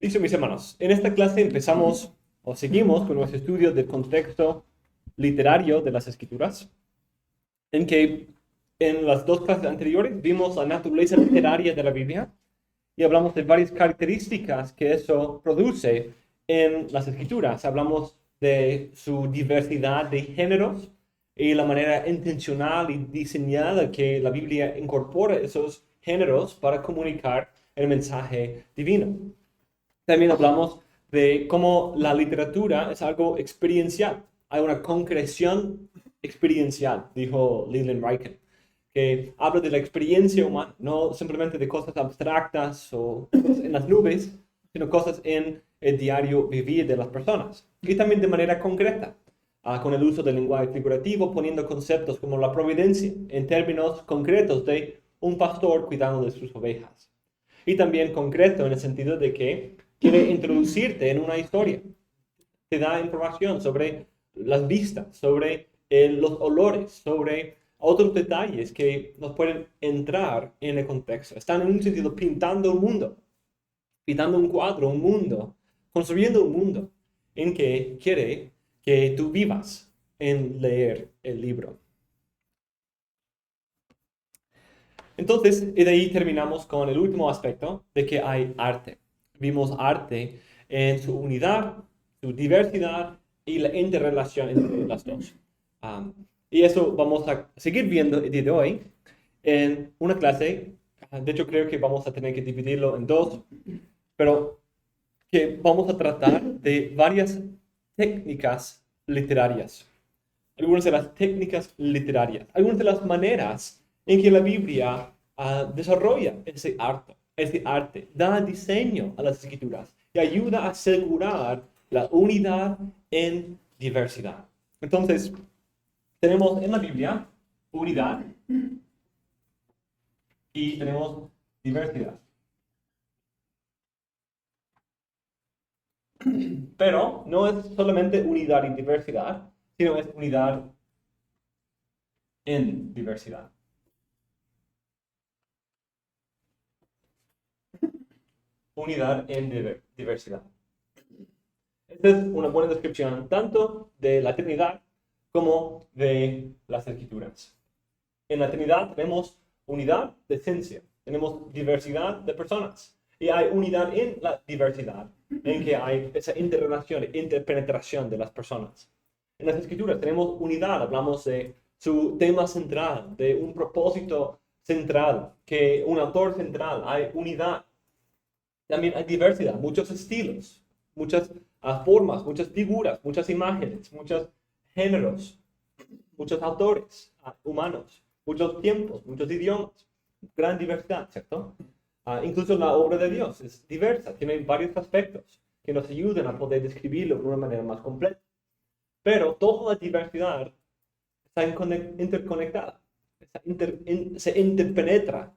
Listo, mis hermanos. En esta clase empezamos o seguimos con nuestro estudio del contexto literario de las Escrituras, en que en las dos clases anteriores vimos la naturaleza literaria de la Biblia y hablamos de varias características que eso produce en las Escrituras. Hablamos de su diversidad de géneros y la manera intencional y diseñada que la Biblia incorpora esos géneros para comunicar el mensaje divino. También hablamos de cómo la literatura es algo experiencial. Hay una concreción experiencial, dijo Leland Ryken, que habla de la experiencia humana, no simplemente de cosas abstractas o cosas en las nubes, sino cosas en el diario vivir de las personas. Y también de manera concreta, con el uso del lenguaje figurativo, poniendo conceptos como la providencia en términos concretos de un pastor cuidando de sus ovejas. Y también concreto en el sentido de que quiere introducirte en una historia. Te da información sobre las vistas, sobre los olores, sobre otros detalles que nos pueden entrar en el contexto. Están en un sentido pintando un mundo, pintando un cuadro, un mundo, construyendo un mundo en que quiere que tú vivas en leer el libro. Entonces, y de ahí terminamos con el último aspecto de que hay arte. Vimos arte en su unidad, su diversidad y la interrelación entre las dos. Y eso vamos a seguir viendo el día de hoy en una clase. De hecho, creo que vamos a tener que dividirlo en dos, pero que vamos a tratar de varias técnicas literarias. Algunas de las técnicas literarias, algunas de las maneras en que la Biblia desarrolla ese arte, da diseño a las escrituras y ayuda a asegurar la unidad en diversidad. Entonces, tenemos en la Biblia unidad y tenemos diversidad. Pero no es solamente unidad y diversidad, sino es unidad en diversidad. Unidad en diversidad. Esta es una buena descripción tanto de la Trinidad como de las Escrituras. En la Trinidad tenemos unidad de esencia, tenemos diversidad de personas y hay unidad en la diversidad, en que hay esa interrelación, interpenetración de las personas. En las Escrituras tenemos unidad, hablamos de su tema central, de un propósito central, que un autor central, hay unidad. También hay diversidad, muchos estilos, muchas formas, muchas figuras, muchas imágenes, muchos géneros, muchos autores humanos, muchos tiempos, muchos idiomas, gran diversidad, ¿cierto? Incluso la obra de Dios es diversa, tiene varios aspectos que nos ayudan a poder describirlo de una manera más completa. Pero toda la diversidad está interconectada, se interpenetra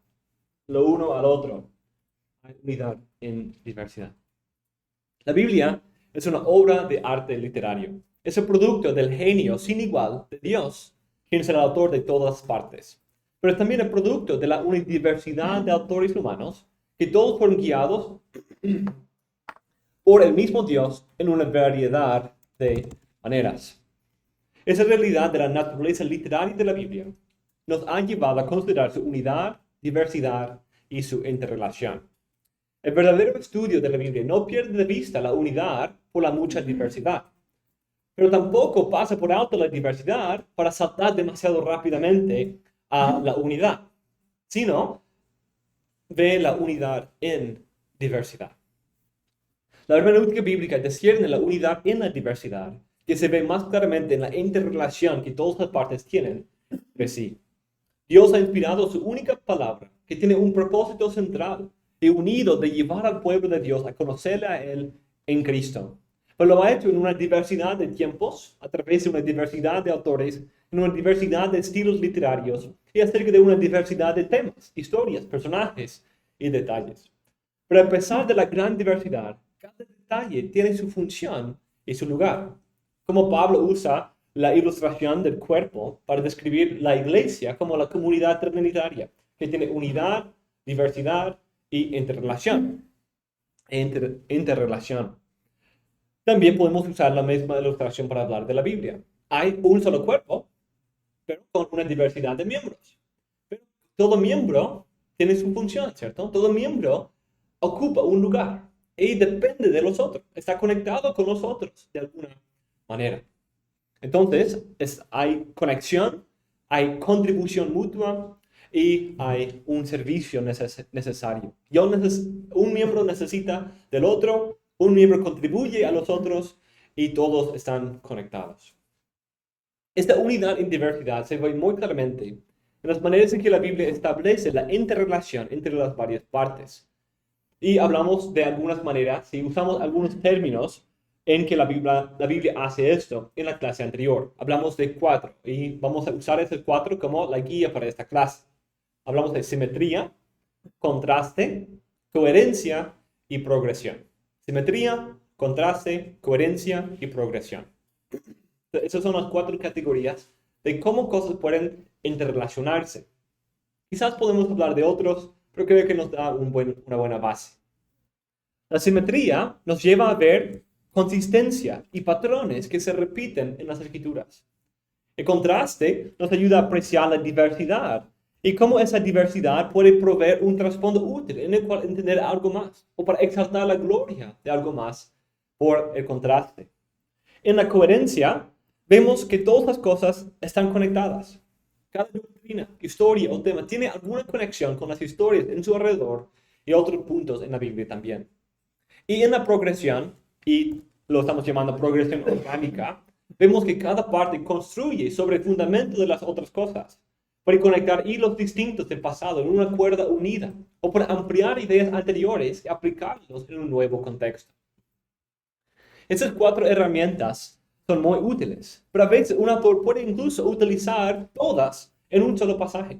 lo uno al otro. Hay unidad en diversidad. La Biblia es una obra de arte literario. Es el producto del genio sin igual de Dios, quien es el autor de todas partes. Pero es también el producto de la diversidad de autores humanos, que todos fueron guiados por el mismo Dios en una variedad de maneras. Esa realidad de la naturaleza literaria de la Biblia nos ha llevado a considerar su unidad, diversidad y su interrelación. El verdadero estudio de la Biblia no pierde de vista la unidad por la mucha diversidad, pero tampoco pasa por alto la diversidad para saltar demasiado rápidamente a la unidad, sino ve la unidad en diversidad. La hermenéutica bíblica discierne la unidad en la diversidad, que se ve más claramente en la interrelación que todas las partes tienen entre sí. Dios ha inspirado su única palabra, que tiene un propósito central y unido de llevar al pueblo de Dios a conocerle a Él en Cristo. Pero lo ha hecho en una diversidad de tiempos, a través de una diversidad de autores, en una diversidad de estilos literarios y acerca de una diversidad de temas, historias, personajes y detalles. Pero a pesar de la gran diversidad, cada detalle tiene su función y su lugar. Como Pablo usa la ilustración del cuerpo para describir la iglesia como la comunidad trinitaria, que tiene unidad, diversidad y interrelación. e interrelación. También podemos usar la misma ilustración para hablar de la Biblia. Hay un solo cuerpo, pero con una diversidad de miembros. Pero todo miembro tiene su función, ¿cierto? Todo miembro ocupa un lugar y depende de los otros. Está conectado con los otros de alguna manera. Entonces, hay conexión, hay contribución mutua y hay un servicio necesario. Un miembro necesita del otro, un miembro contribuye a los otros y todos están conectados. Esta unidad en diversidad se ve muy claramente en las maneras en que la Biblia establece la interrelación entre las varias partes. Y hablamos de algunas maneras, y usamos algunos términos en que la Biblia hace esto en la clase anterior. Hablamos de 4 y vamos a usar esos 4 como la guía para esta clase. Hablamos de simetría, contraste, coherencia y progresión. Simetría, contraste, coherencia y progresión. Esas son las 4 categorías de cómo cosas pueden interrelacionarse. Quizás podemos hablar de otros, pero creo que nos da una buena base. La simetría nos lleva a ver consistencia y patrones que se repiten en las escrituras. El contraste nos ayuda a apreciar la diversidad y cómo esa diversidad puede proveer un trasfondo útil en el cual entender algo más o para exaltar la gloria de algo más por el contraste. En la coherencia vemos que todas las cosas están conectadas. Cada doctrina, historia o tema tiene alguna conexión con las historias en su alrededor y otros puntos en la Biblia también. Y en la progresión, y lo estamos llamando progresión orgánica, vemos que cada parte construye sobre el fundamento de las otras cosas. Para conectar hilos distintos del pasado en una cuerda unida, o para ampliar ideas anteriores y aplicarlos en un nuevo contexto. Esas 4 herramientas son muy útiles, pero a veces un autor puede incluso utilizar todas en un solo pasaje.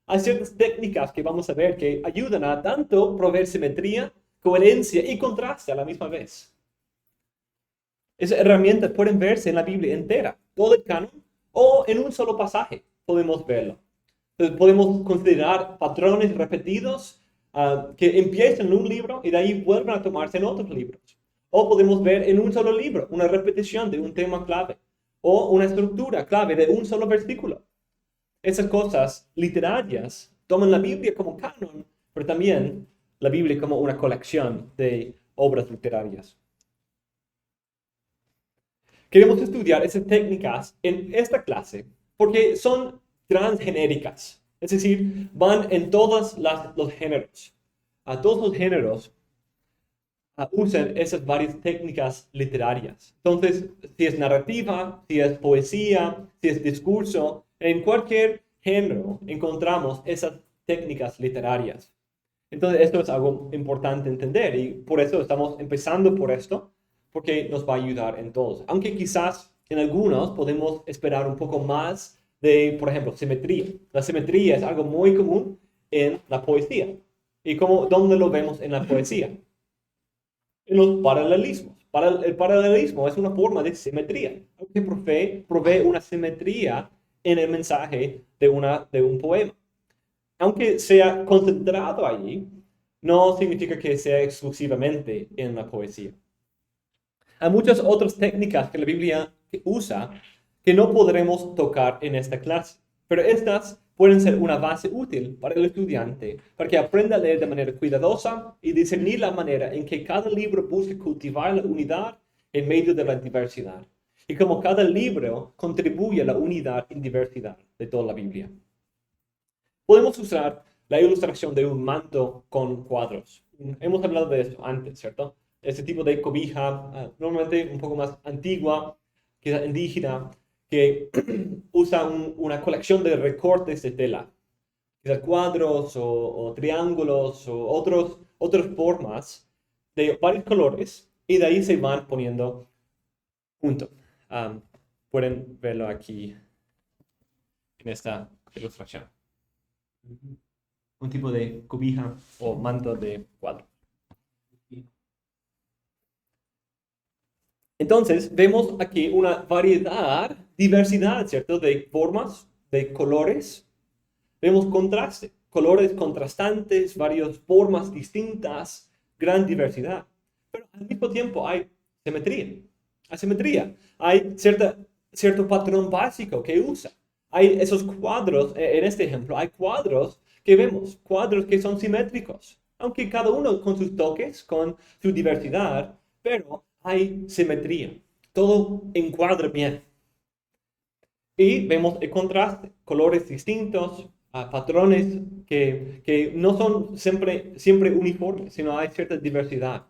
Hay ciertas técnicas que vamos a ver que ayudan a tanto proveer simetría, coherencia y contraste a la misma vez. Esas herramientas pueden verse en la Biblia entera, todo el canon, o en un solo pasaje podemos verlo. Entonces podemos considerar patrones repetidos que empiezan en un libro y de ahí vuelven a tomarse en otros libros. O podemos ver en un solo libro una repetición de un tema clave o una estructura clave de un solo versículo. Esas cosas literarias toman la Biblia como canon, pero también la Biblia como una colección de obras literarias. Queremos estudiar esas técnicas en esta clase porque son transgenéricas, es decir, van en todos los géneros. A todos los géneros usan esas varias técnicas literarias. Entonces, si es narrativa, si es poesía, si es discurso, en cualquier género encontramos esas técnicas literarias. Entonces, esto es algo importante entender y por eso estamos empezando por esto, porque nos va a ayudar en todos. Aunque quizás en algunos podemos esperar un poco más de, por ejemplo, simetría. La simetría es algo muy común en la poesía. ¿Y dónde lo vemos en la poesía? En los paralelismos. El paralelismo es una forma de simetría, que provee una simetría en el mensaje de un poema. Aunque sea concentrado allí, no significa que sea exclusivamente en la poesía. Hay muchas otras técnicas que la Biblia usa que no podremos tocar en esta clase, pero estas pueden ser una base útil para el estudiante, para que aprenda a leer de manera cuidadosa y discernir la manera en que cada libro busca cultivar la unidad en medio de la diversidad, y cómo cada libro contribuye a la unidad y diversidad de toda la Biblia. Podemos usar la ilustración de un manto con cuadros. Hemos hablado de eso antes, ¿cierto? Este tipo de cobija, normalmente un poco más antigua, quizás indígena, que usa una colección de recortes de tela, quizás cuadros o triángulos o otras formas de varios colores, y de ahí se van poniendo juntos. Pueden verlo aquí en esta ilustración. Un tipo de cobija o manto de cuadro. Entonces, vemos aquí una diversidad, ¿cierto? De formas, de colores. Vemos contraste, colores contrastantes, varias formas distintas gran diversidad, pero al mismo tiempo hay simetría. Hay simetría. Hay cierto patrón básico que usa. Hay esos cuadros, en este ejemplo, hay cuadros que vemos, cuadros que son simétricos, aunque cada uno con sus toques, con su diversidad, pero hay simetría. Todo encuadra bien. Y vemos el contraste, colores distintos, patrones que no son siempre uniformes, sino hay cierta diversidad.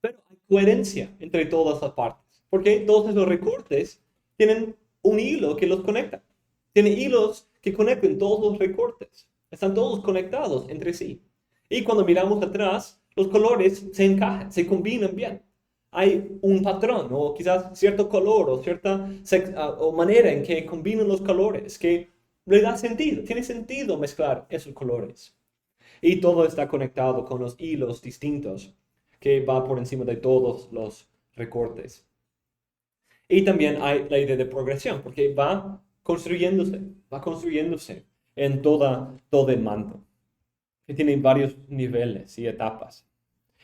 Pero hay coherencia entre todas las partes, porque todos esos recortes tienen un hilo que los conecta. Tienen hilos que conectan todos los recortes. Están todos conectados entre sí. Y cuando miramos atrás, los colores se encajan, se combinan bien. Hay un patrón o quizás cierto color o cierta o manera en que combinan los colores que le da sentido. Tiene sentido mezclar esos colores. Y todo está conectado con los hilos distintos que va por encima de todos los recortes. Y también hay la idea de progresión, porque va construyéndose en todo el manto, que tiene varios niveles y etapas.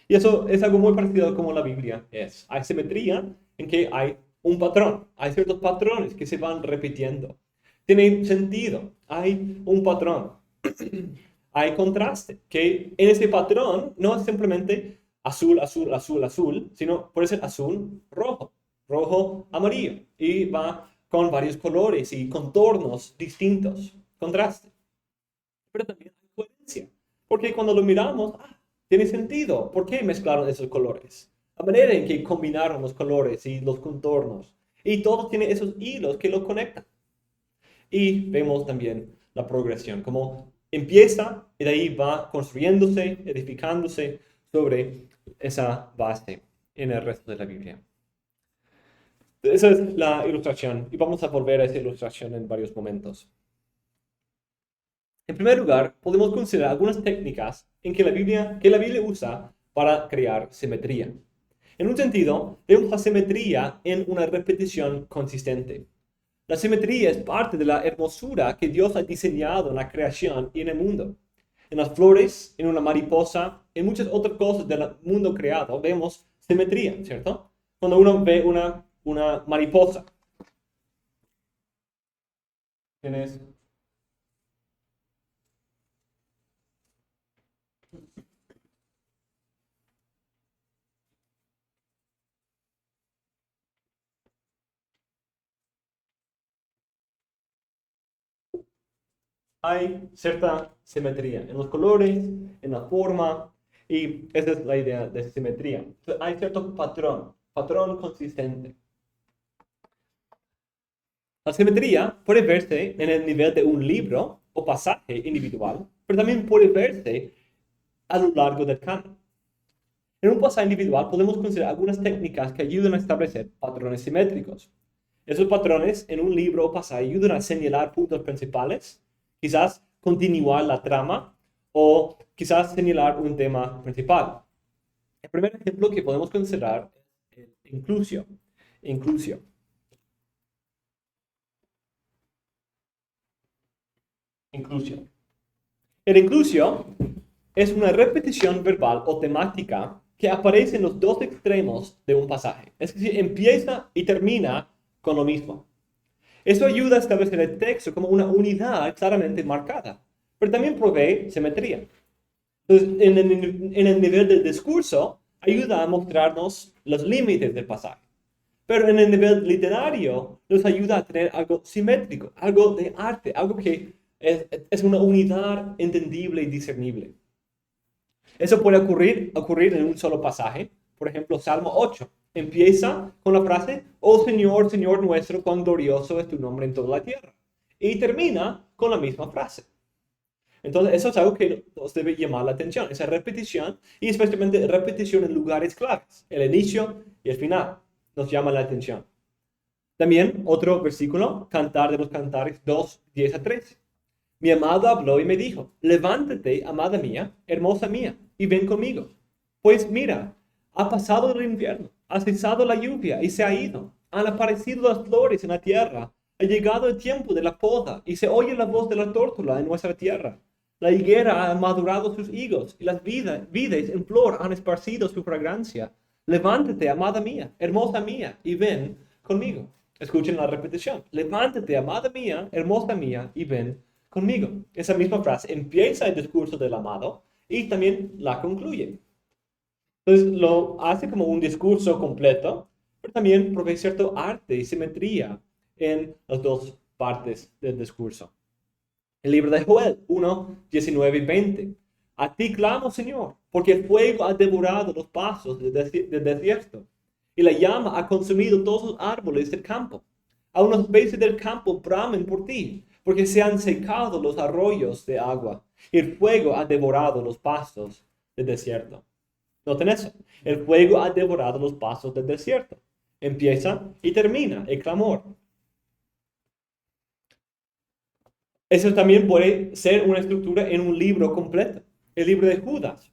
Y eso es algo muy parecido a como la Biblia es. Hay simetría en que hay un patrón, hay ciertos patrones que se van repitiendo. Tiene sentido, hay un patrón. Hay contraste, que en ese patrón no es simplemente azul, azul, azul, azul, sino puede ser azul, rojo, rojo, amarillo, y va con varios colores y contornos distintos, contraste. Pero también hay coherencia, porque cuando lo miramos, tiene sentido. ¿Por qué mezclaron esos colores? La manera en que combinaron los colores y los contornos, y todo tiene esos hilos que lo conectan. Y vemos también la progresión, como empieza y de ahí va construyéndose, edificándose sobre esa base en el resto de la Biblia. Esa es la ilustración y vamos a volver a esa ilustración en varios momentos. En primer lugar, podemos considerar algunas técnicas en que la Biblia usa para crear simetría. En un sentido, vemos la simetría en una repetición consistente. La simetría es parte de la hermosura que Dios ha diseñado en la creación y en el mundo. En las flores, en una mariposa, en muchas otras cosas del mundo creado, vemos simetría, ¿cierto? Cuando uno ve una mariposa, tienes hay cierta simetría en los colores, en la forma, y esa es la idea de simetría. Hay cierto patrón consistente. La simetría puede verse en el nivel de un libro o pasaje individual, pero también puede verse a lo largo del canon. En un pasaje individual podemos considerar algunas técnicas que ayudan a establecer patrones simétricos. Esos patrones en un libro o pasaje ayudan a señalar puntos principales, quizás continuar la trama o quizás señalar un tema principal. El primer ejemplo que podemos considerar es inclusio. Inclusio. El inclusio es una repetición verbal o temática que aparece en los dos extremos de un pasaje. Es decir, empieza y termina con lo mismo. Eso ayuda a establecer el texto como una unidad claramente marcada, pero también provee simetría. Entonces, en el nivel del discurso, ayuda a mostrarnos los límites del pasaje. Pero en el nivel literario, nos ayuda a tener algo simétrico, algo de arte, algo que es una unidad entendible y discernible. Eso puede ocurrir en un solo pasaje. Por ejemplo, Salmo 8. Empieza con la frase, oh Señor, Señor nuestro, cuán glorioso es tu nombre en toda la tierra. Y termina con la misma frase. Entonces, eso es algo que nos debe llamar la atención, esa repetición, y especialmente repetición en lugares claves, el inicio y el final, nos llama la atención. También otro versículo, Cantar de los Cantares 2, 10 a 13. Mi amado habló y me dijo, levántate, amada mía, hermosa mía, y ven conmigo. Pues mira, ha pasado el invierno, ha cesado la lluvia y se ha ido. Han aparecido las flores en la tierra. Ha llegado el tiempo de la poda y se oye la voz de la tórtola en nuestra tierra. La higuera ha madurado sus higos y las vides en flor han esparcido su fragancia. Levántate, amada mía, hermosa mía, y ven conmigo. Escuchen la repetición. Levántate, amada mía, hermosa mía, y ven conmigo. Esa misma frase empieza el discurso del amado y también la concluye. Entonces lo hace como un discurso completo, pero también provee cierto arte y simetría en las dos partes del discurso. El libro de Joel 1, 19 y 20. A ti clamo, Señor, porque el fuego ha devorado los pasos del desierto y la llama ha consumido todos los árboles del campo. Aún los peces del campo bramen por ti, porque se han secado los arroyos de agua y el fuego ha devorado los pasos del desierto. Noten eso. El fuego ha devorado los pasos del desierto. Empieza y termina el clamor. Eso también puede ser una estructura en un libro completo. El libro de Judas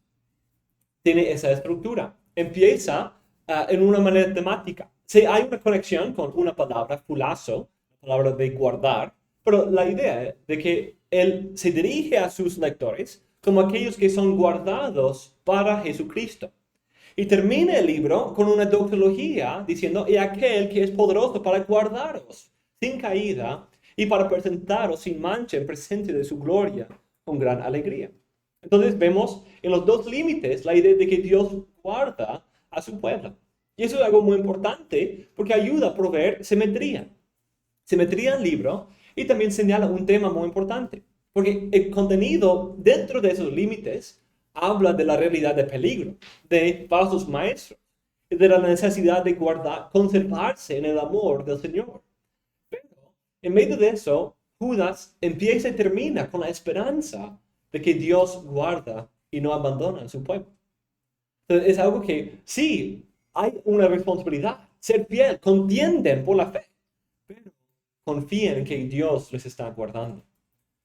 tiene esa estructura. Empieza en una manera temática. Sí, hay una conexión con una palabra, fulazo, la palabra de guardar, pero la idea es de que él se dirige a sus lectores como aquellos que son guardados para Jesucristo. Y termina el libro con una doxología diciendo, y aquel que es poderoso para guardaros sin caída y para presentaros sin mancha en presencia de su gloria con gran alegría. Entonces vemos en los dos límites la idea de que Dios guarda a su pueblo. Y eso es algo muy importante porque ayuda a proveer simetría. Simetría en el libro y también señala un tema muy importante. Porque el contenido dentro de esos límites habla de la realidad de peligro, de falsos maestros, de la necesidad de guardar, conservarse en el amor del Señor. Pero en medio de eso, Judas empieza y termina con la esperanza de que Dios guarda y no abandona a su pueblo. Entonces es algo que sí, hay una responsabilidad, ser fiel, contienden por la fe, pero confíen en que Dios les está guardando.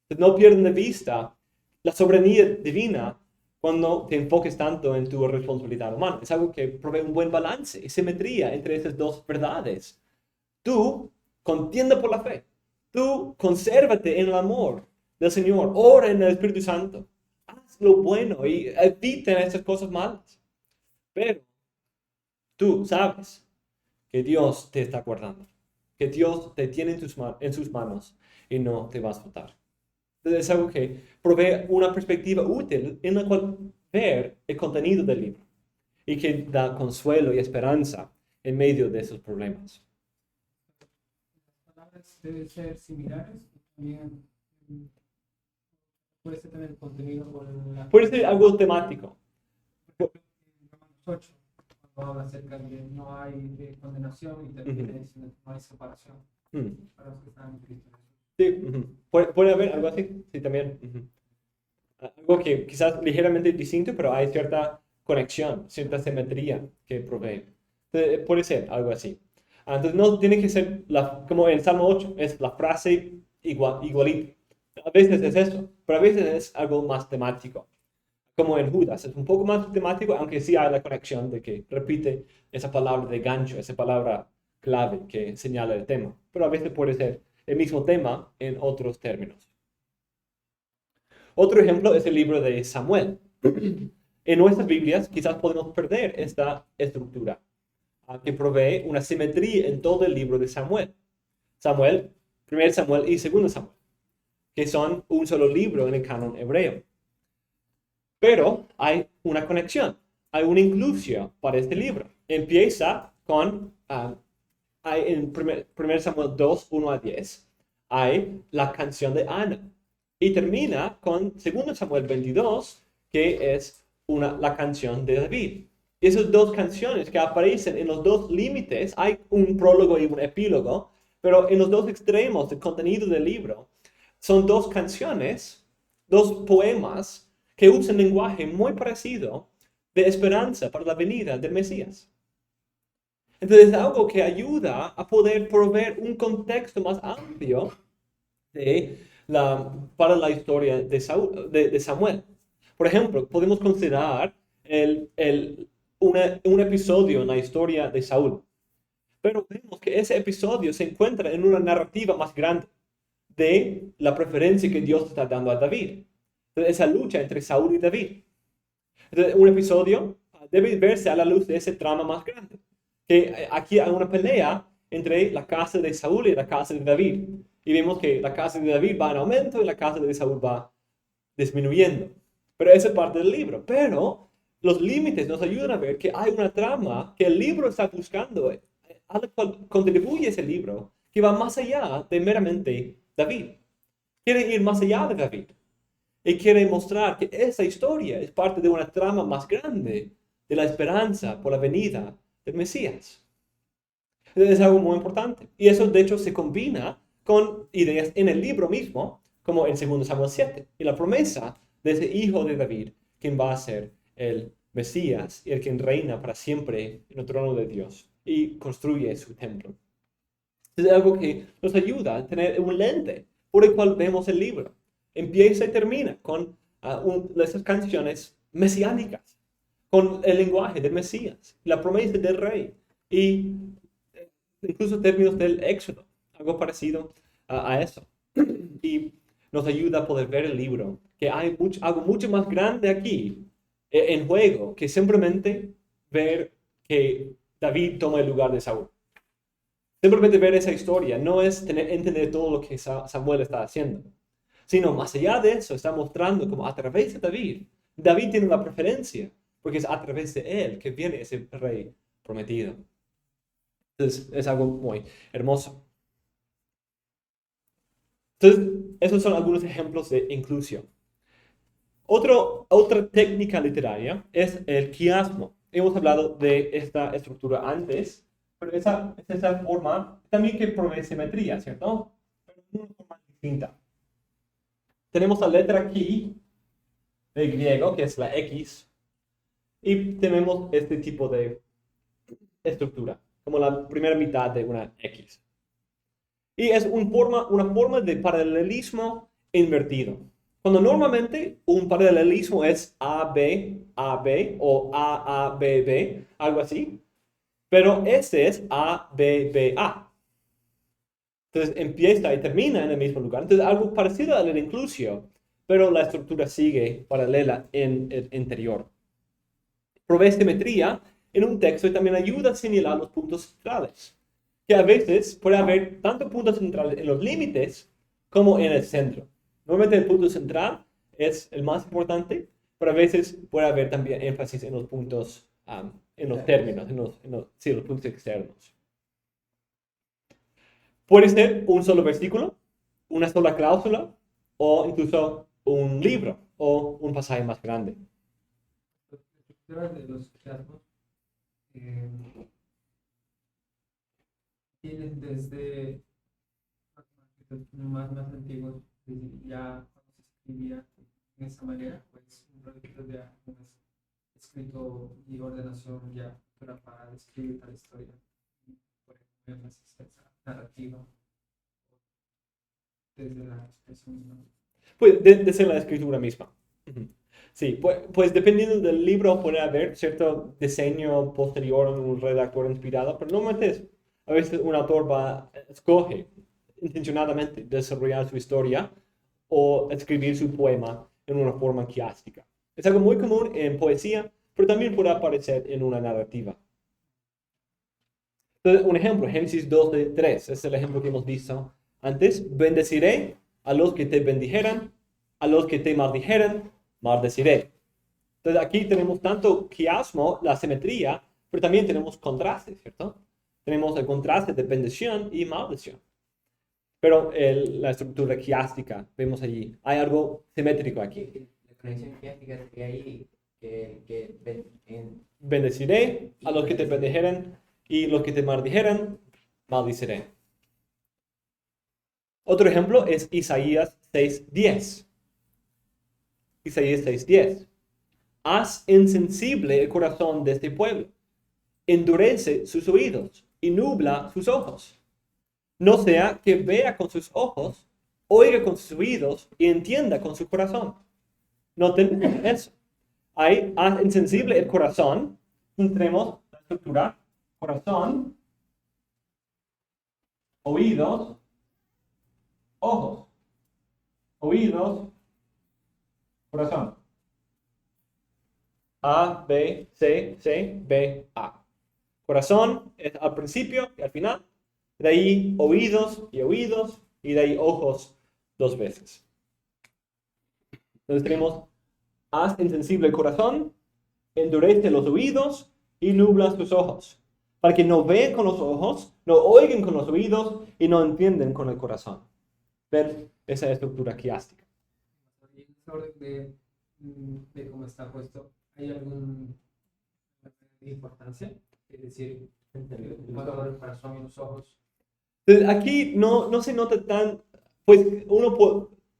Entonces, no pierdan de vista la soberanía divina cuando te enfoques tanto en tu responsabilidad humana. Es algo que provee un buen balance y simetría entre esas dos verdades. Tú contiende por la fe. Tú consérvate en el amor del Señor. Ora en el Espíritu Santo. Haz lo bueno y evita esas cosas malas. Pero tú sabes que Dios te está guardando. Que Dios te tiene en sus manos y no te va a soltar. Entonces es algo que provee una perspectiva útil en la cual ver el contenido del libro y que da consuelo y esperanza en medio de esos problemas. Las palabras deben ser similares, también puede ser también el contenido con la... Puede ser algo temático. En Romanos 8, cuando habla acerca de no hay condenación y también diciendo no hay separación para los que están en Cristo Jesús. Sí, puede haber algo así, sí, también. Algo que quizás ligeramente distinto, pero hay cierta conexión, cierta simetría que provee. Entonces, puede ser algo así. Entonces no tiene que ser, como en Salmo 8, es la frase igualita. A veces es eso, pero a veces es algo más temático. Como en Judas, es un poco más temático, aunque sí hay la conexión de que repite esa palabra de gancho, esa palabra clave que señala el tema. Pero a veces puede ser el mismo tema en otros términos. Otro ejemplo es el libro de Samuel. En nuestras Biblias quizás podemos perder esta estructura, que provee una simetría en todo el libro de Samuel. 1 Samuel y 2 Samuel, que son un solo libro en el canon hebreo. Pero hay una conexión, hay una inclusión para este libro. Empieza con, en 1 Samuel 2, 1 a 10, hay la canción de Ana. Y termina con 2 Samuel 22, que es la canción de David. Y esas dos canciones que aparecen en los dos límites, hay un prólogo y un epílogo, pero en los dos extremos del contenido del libro, son dos canciones, dos poemas que usan lenguaje muy parecido de esperanza para la venida del Mesías. Entonces es algo que ayuda a poder proveer un contexto más amplio para la historia de Samuel. Por ejemplo, podemos considerar un episodio en la historia de Saúl. Pero vemos que ese episodio se encuentra en una narrativa más grande de la preferencia que Dios está dando a David. Entonces, esa lucha entre Saúl y David. Entonces, un episodio debe verse a la luz de ese trama más grande. Que aquí hay una pelea entre la casa de Saúl y la casa de David. Y vemos que la casa de David va en aumento y la casa de Saúl va disminuyendo. Pero esa es parte del libro. Pero los límites nos ayudan a ver que hay una trama que el libro está buscando, a la cual contribuye ese libro, que va más allá de meramente David. Quiere ir más allá de David. Y quiere mostrar que esa historia es parte de una trama más grande de la esperanza por la venida del Mesías. Es algo muy importante. Y eso, de hecho, se combina con ideas en el libro mismo, como en 2 Samuel 7, y la promesa de ese hijo de David, quien va a ser el Mesías y el quien reina para siempre en el trono de Dios y construye su templo. Es algo que nos ayuda a tener un lente por el cual vemos el libro. Empieza y termina con esas canciones mesiánicas, con el lenguaje del Mesías, la promesa del rey y incluso términos del Éxodo, algo parecido a eso. Y nos ayuda a poder ver el libro, que hay algo mucho más grande aquí en juego que simplemente ver que David toma el lugar de Saúl. Simplemente ver esa historia no es entender todo lo que Samuel está haciendo, sino más allá de eso está mostrando como a través de David, David tiene una preferencia, porque es a través de él que viene ese rey prometido. Entonces es algo muy hermoso. Entonces, esos son algunos ejemplos de inclusión. Otra técnica literaria es el quiasmo. Hemos hablado de esta estructura antes, pero es esa forma también que provee simetría, ¿cierto? Pero de una forma distinta. Tenemos la letra aquí, del griego, que es la X, y tenemos este tipo de estructura, como la primera mitad de una X. Y es una forma de paralelismo invertido. Cuando normalmente un paralelismo es AB, AB o AABB, algo así, pero este es ABBA. Entonces empieza y termina en el mismo lugar. Entonces algo parecido a la inclusión, pero la estructura sigue paralela en el interior. Provee simetría en un texto y también ayuda a señalar los puntos centrales, que a veces puede haber tanto puntos centrales en los límites como en el centro. Normalmente el punto central es el más importante, pero a veces puede haber también énfasis en los puntos, en los términos, sí, los puntos externos. Puede ser un solo versículo, una sola cláusula, o incluso un libro o un pasaje más grande. La estructura de los quiasmos tienen desde más antiguos, ya cuando se escribía en esa manera, pues un proyecto de escrito y ordenación ya para describir tal historia. Por ejemplo, esa narrativa desde la expresión, ¿no? Pues desde la escritura misma. Sí, pues dependiendo del libro puede haber cierto diseño posterior a un redactor inspirado, pero normalmente a veces un autor escoge intencionadamente desarrollar su historia o escribir su poema en una forma quiástica. Es algo muy común en poesía, pero también puede aparecer en una narrativa. Entonces, un ejemplo, Génesis 2:3, es el ejemplo que hemos visto antes. Bendeciré a los que te bendijeran, a los que te maldijeran, maldeciré. Entonces aquí tenemos tanto quiasmo, la simetría, pero también tenemos contraste, ¿cierto? Tenemos el contraste de bendición y maldición. Pero la estructura quiástica, vemos allí, hay algo simétrico aquí. La conexión quiástica sería ahí Bendeciré a los que te bendijeran y los que te maldijeran, maldiciré. Otro ejemplo es Isaías 6:10. Isaías 6:10. Haz insensible el corazón de este pueblo, endurece sus oídos y nubla sus ojos. No sea que vea con sus ojos, oiga con sus oídos y entienda con su corazón. Noten eso. Ahí, haz insensible el corazón. Tenemos la estructura: corazón, oídos, ojos. Oídos, Corazón. A, B, C, C, B, A. Corazón es al principio y al final. De ahí oídos, y de ahí ojos 2 veces. Entonces tenemos, haz insensible el corazón, endurece los oídos y nubla sus ojos, para que no vean con los ojos, no oigan con los oídos y no entienden con el corazón. Ver esa estructura quiástica. Y en ese orden de cómo está puesto, ¿hay alguna importancia? Es decir, cuando hablo del corazón y los ojos. Entonces, aquí no se nota tan, pues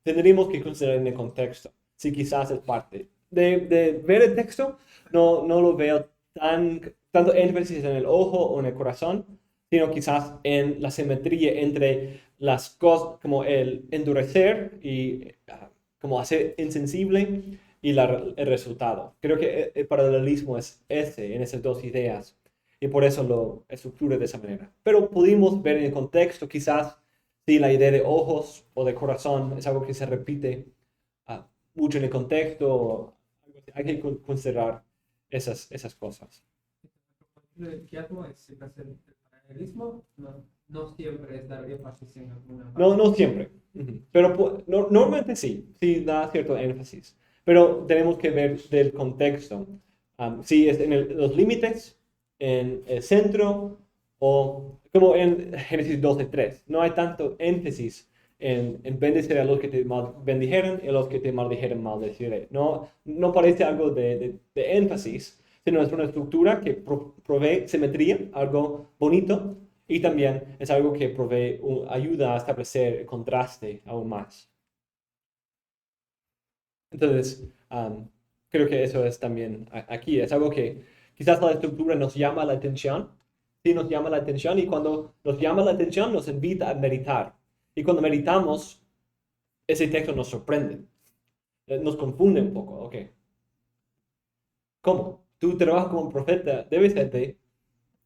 tendríamos que considerar en el contexto, si quizás es parte. De ver el texto, no lo veo tanto énfasis en el ojo o en el corazón, sino quizás en la simetría entre las cosas, como el endurecer y como hacer insensible y el resultado. Creo que el paralelismo es ese, en esas dos ideas. Y por eso lo estructura de esa manera. Pero pudimos ver en el contexto, quizás, si la idea de ojos o de corazón es algo que se repite mucho en el contexto. Hay que considerar esas cosas. El quiasmo es siempre hacer el paralelismo, no siempre es dar énfasis en alguna parte. No siempre. Pero normalmente sí da cierto énfasis. Pero tenemos que ver del contexto. Si es en los límites, en el centro o como en Génesis 12:3. No hay tanto énfasis en bendecir a los que te bendijeron y a los que te maldijeron maldeciré. No parece algo de énfasis, sino es una estructura que provee simetría, algo bonito, y también es algo que provee ayuda a establecer el contraste aún más. Entonces, creo que eso es también aquí. Es algo que quizás la estructura nos llama la atención. Sí, nos llama la atención y cuando nos llama la atención nos invita a meditar. Y cuando meditamos, ese texto nos sorprende. Nos confunde un poco. Ok. ¿Cómo? Tu trabajo como profeta debe ser de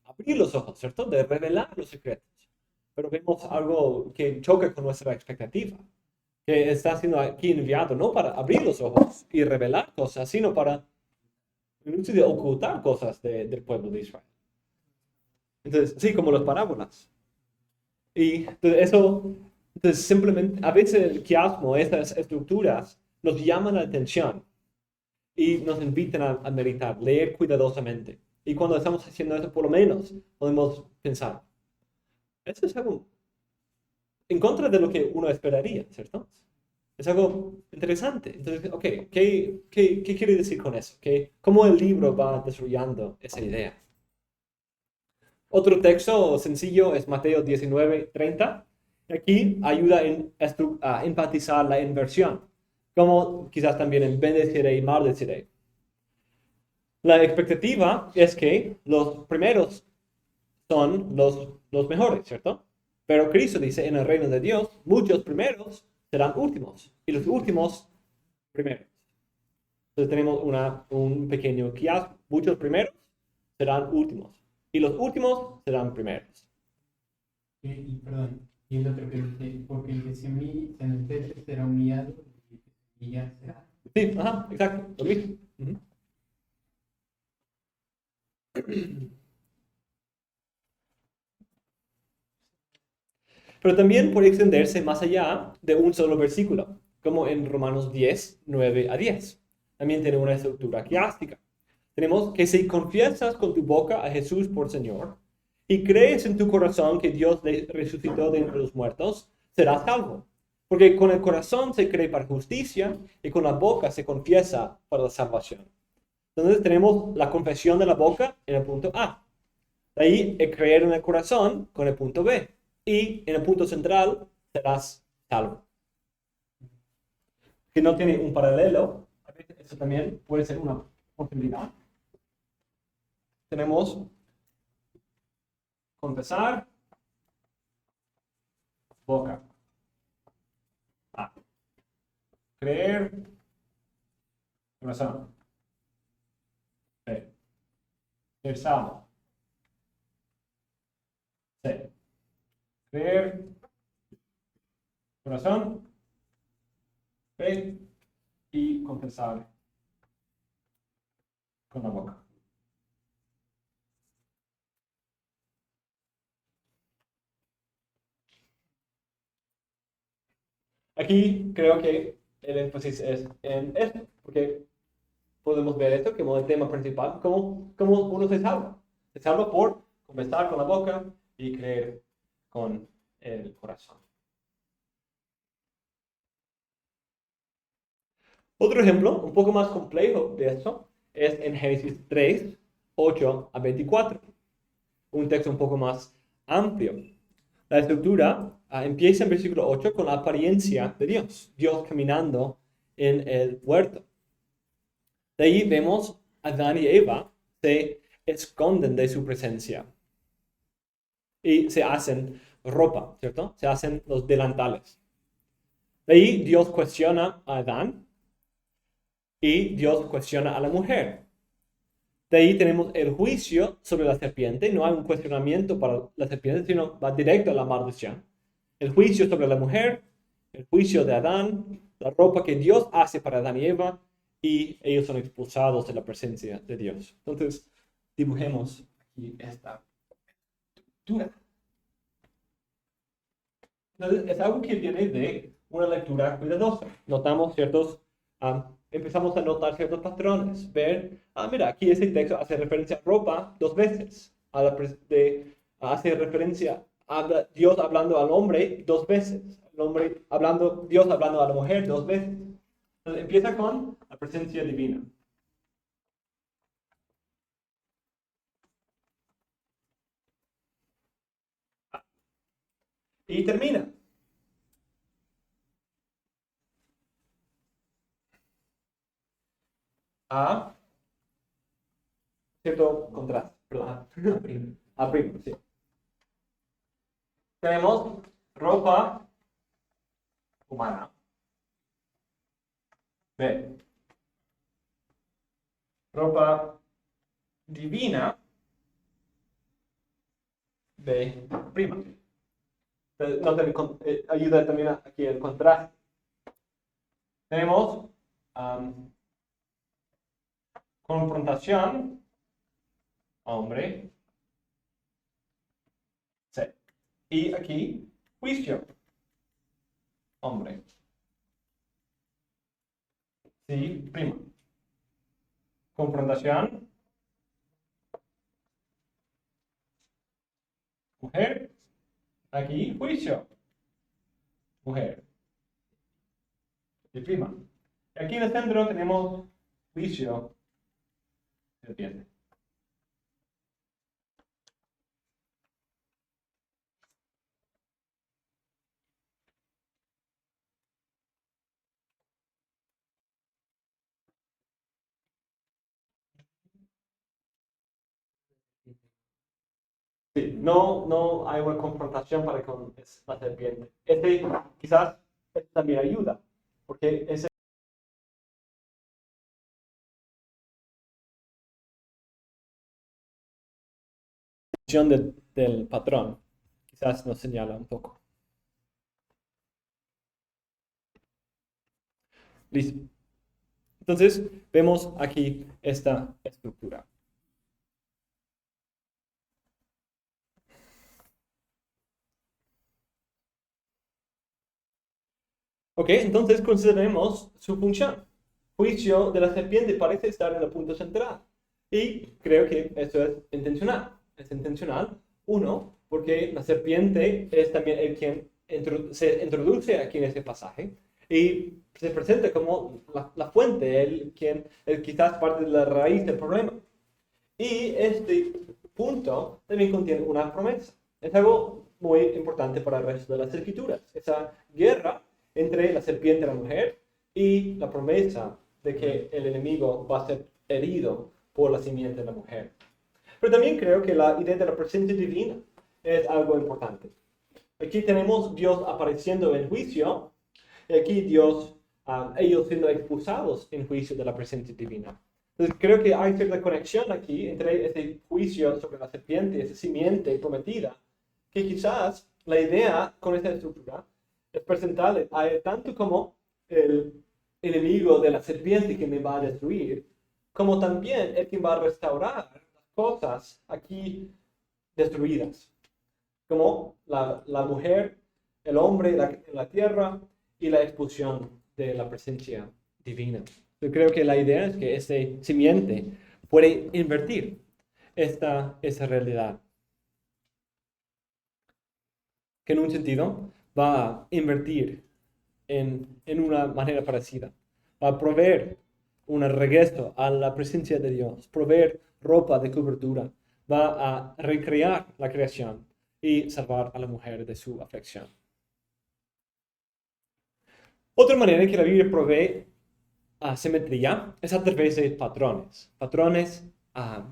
abrir los ojos, ¿cierto? De revelar los secretos. Pero vemos algo que choca con nuestra expectativa, que está siendo aquí enviado no para abrir los ojos y revelar cosas, sino para de ocultar cosas del pueblo de Israel. Entonces, sí, como las parábolas. Y entonces simplemente, a veces el quiasmo, estas estructuras, nos llaman la atención y nos invitan a meditar, leer cuidadosamente. Y cuando estamos haciendo eso, por lo menos podemos pensar, eso es algo en contra de lo que uno esperaría, ¿cierto? Es algo interesante. Entonces, ok, ¿qué quiere decir con eso? ¿Cómo el libro va desarrollando esa idea? Otro texto sencillo es Mateo 19:30. Aquí ayuda a enfatizar la inversión, como quizás también en bendeciré y maldeciré. La expectativa es que los primeros son los mejores, ¿cierto? Pero Cristo dice, en el reino de Dios, muchos primeros serán últimos y los últimos primeros. Entonces tenemos un pequeño quiasmo. Muchos primeros serán últimos y los últimos serán primeros. Y perdón, y el otro que dice, porque el que se enaltece será humillado y ya será. Sí, ajá, exacto, lo mismo. Pero también puede extenderse más allá de un solo versículo, como en Romanos 10:9-10. También tiene una estructura quiástica. Tenemos que si confiesas con tu boca a Jesús por Señor y crees en tu corazón que Dios le resucitó de entre los muertos, serás salvo. Porque con el corazón se cree para justicia y con la boca se confiesa para la salvación. Entonces tenemos la confesión de la boca en el punto A. De ahí el creer en el corazón con el punto B. Y en el punto central serás salvo. Que no tiene un paralelo, a veces eso también puede ser una posibilidad. Tenemos confesar, boca. A. Creer, corazón. B. Ser salvo. C. Creer, corazón. B. y confesar con la boca. Aquí creo que el énfasis es en esto, porque podemos ver esto como el tema principal, cómo uno se salva. Se salva por confesar con la boca y creer con el corazón. Otro ejemplo, un poco más complejo de esto, es en Génesis 3, 8 a 24. Un texto un poco más amplio. La estructura empieza en versículo 8 con la apariencia de Dios, Dios caminando en el huerto. De ahí vemos a Adán y Eva se esconden de su presencia y se hacen ropa, ¿cierto? Se hacen los delantales. De ahí Dios cuestiona a Adán y Dios cuestiona a la mujer. De ahí tenemos el juicio sobre la serpiente. No hay un cuestionamiento para la serpiente, sino va directo a la maldición. El juicio sobre la mujer, el juicio de Adán, la ropa que Dios hace para Adán y Eva, y ellos son expulsados de la presencia de Dios. Entonces, dibujemos aquí esta estructura. Entonces, es algo que viene de una lectura cuidadosa. Notamos empezamos a notar ciertos patrones. Ver, mira, aquí ese texto hace referencia a ropa 2 veces. Hace referencia a Dios hablando al hombre 2 veces. Dios hablando a la mujer 2 veces. Entonces, empieza con la presencia divina. Y termina. A cierto contraste, perdón. A primo, sí. Tenemos ropa humana. B. Ropa divina. B prima. Ayuda también aquí el contraste. Tenemos confrontación, hombre, C. Y aquí, juicio, hombre. Sí, prima. Confrontación, mujer. Aquí, juicio, mujer. Y prima. Aquí en el centro tenemos juicio, serpiente. Sí, no hay una confrontación para con la serpiente. Quizás también ayuda, porque ese del patrón quizás nos señala un poco. Listo. Entonces, vemos aquí esta estructura. Ok, entonces consideremos su función. Juicio de la serpiente parece estar en el punto central. Y creo que eso es intencional. Es intencional, uno, porque la serpiente es también el quien se introduce aquí en ese pasaje y se presenta como la fuente, el quizás parte de la raíz del problema. Y este punto también contiene una promesa. Es algo muy importante para el resto de las escrituras. Esa guerra entre la serpiente y la mujer y la promesa de que el enemigo va a ser herido por la simiente de la mujer. Pero también creo que la idea de la presencia divina es algo importante. Aquí tenemos Dios apareciendo en juicio y aquí ellos siendo expulsados en juicio de la presencia divina. Entonces creo que hay cierta conexión aquí entre ese juicio sobre la serpiente, esa simiente prometida, que quizás la idea con esta estructura es presentarle a él tanto como el enemigo de la serpiente que me va a destruir, como también el que va a restaurar las cosas aquí destruidas, como la mujer, el hombre en la tierra y la expulsión de la presencia divina. Yo creo que la idea es que ese simiente puede invertir esta realidad, que en un sentido va a invertir en una manera parecida, va a proveer un regreso a la presencia de Dios, proveer ropa de cobertura, va a recrear la creación y salvar a la mujer de su aflicción. Otra manera en que la Biblia provee simetría es a través de patrones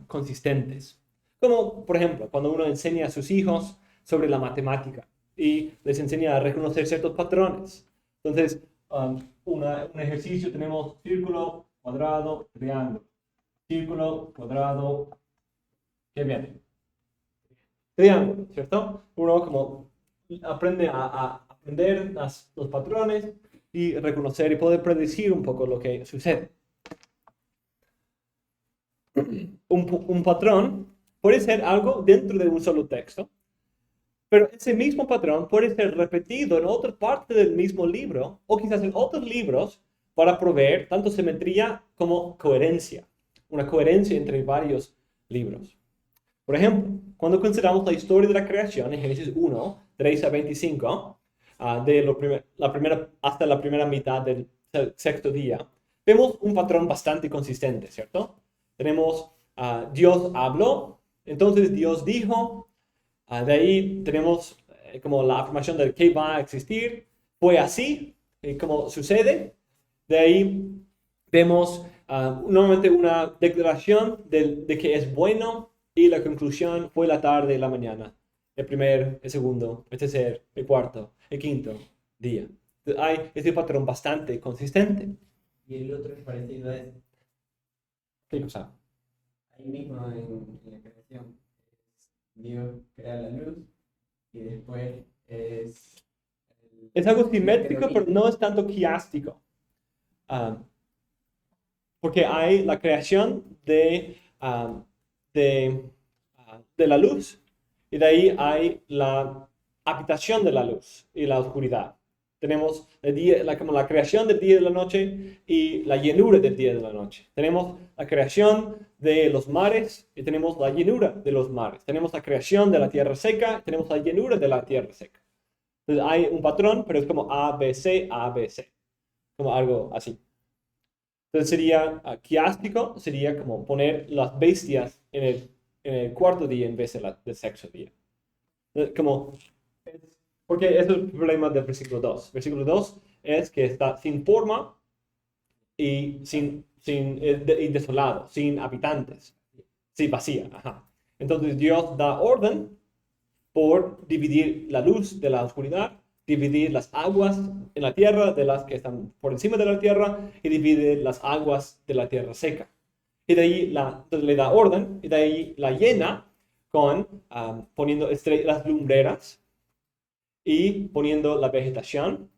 consistentes. Como, por ejemplo, cuando uno enseña a sus hijos sobre la matemática y les enseña a reconocer ciertos patrones. Entonces, un ejercicio tenemos círculo, cuadrado, triángulo. Círculo, cuadrado, ¿qué viene? Triángulo, ¿cierto? Uno como aprende a aprender los patrones y reconocer y poder predecir un poco lo que sucede. Un patrón puede ser algo dentro de un solo texto, pero ese mismo patrón puede ser repetido en otra parte del mismo libro o quizás en otros libros para proveer tanto simetría como coherencia, una coherencia entre varios libros. Por ejemplo, cuando consideramos la historia de la creación en Génesis 1, 3 a 25, hasta la primera mitad del sexto día, vemos un patrón bastante consistente, ¿cierto? Tenemos Dios habló, entonces Dios dijo, de ahí tenemos como la afirmación de que va a existir, fue así, como sucede. De ahí vemos nuevamente una declaración de que es bueno y la conclusión fue la tarde y la mañana. El primer, el segundo, el tercer, el cuarto, el quinto día. Entonces, hay este patrón bastante consistente. Y el otro es parecido a ese. ¿Qué cosa? Ahí mismo en la creación, Dios crea la luz y después Es algo simétrico, pero no es tanto quiástico. Porque hay la creación de la luz y de ahí hay la habitación de la luz y la oscuridad. Tenemos como la creación del día y de la noche y la llenura del día y de la noche. Tenemos la creación de los mares y tenemos la llenura de los mares. Tenemos la creación de la tierra seca y tenemos la llenura de la tierra seca. Entonces hay un patrón, pero es como A, B, C, como algo así. Entonces sería quiástico, sería como poner las bestias en el cuarto día en vez del sexto día. Porque ese es el problema del versículo 2. Versículo 2 es que está sin forma y y desolado, sin habitantes. Sí, vacía. Ajá. Entonces Dios da orden por dividir la luz de la oscuridad, dividir las aguas en la tierra de las que están por encima de la tierra y divide las aguas de la tierra seca. Y de ahí entonces le da orden y de ahí la llena con poniendo las lumbreras y poniendo la vegetación,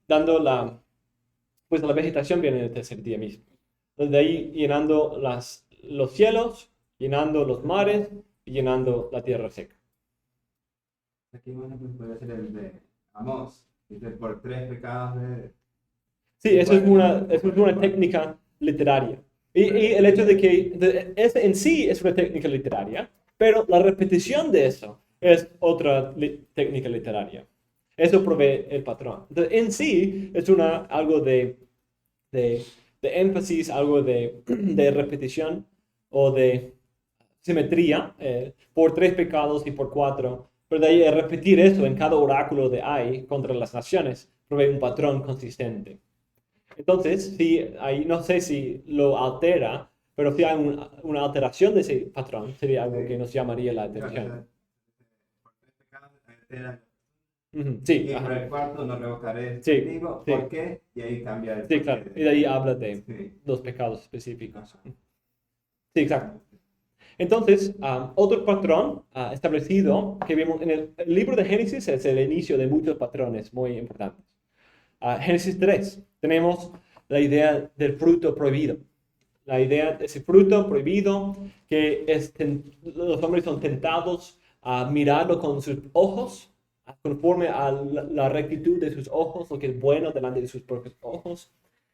dando pues la vegetación viene en el tercer día mismo. Entonces de ahí llenando los cielos, llenando los mares y llenando la tierra seca. Aquí bueno, pues puede ser el de Amós, dice por 3 pecados de... Sí, eso es una técnica literaria. Y el hecho de que ese en sí es una técnica literaria, pero la repetición de eso es otra técnica literaria. Eso provee el patrón. Entonces, en sí es algo de énfasis, algo de repetición o de simetría por 3 pecados y por 4. Pero de ahí repetir eso en cada oráculo de Ai contra las naciones provee un patrón consistente. Entonces, no sé si lo altera, pero si hay una alteración de ese patrón, sería algo que nos llamaría la atención. Por 3 pecados altera. Sí, Y por ajá. el cuarto no revocaré Sí, contigo. sí. ¿Por qué? Y ahí cambia el Sí, claro. Y de ahí habla de Sí. los pecados específicos. Sí, exacto. Entonces, otro patrón establecido que vemos en el libro de Génesis es el inicio de muchos patrones muy importantes. Génesis 3, tenemos la idea del fruto prohibido. La idea de ese fruto prohibido que los hombres son tentados a mirarlo con sus ojos, conforme a la rectitud de sus ojos, lo que es bueno delante de sus propios ojos.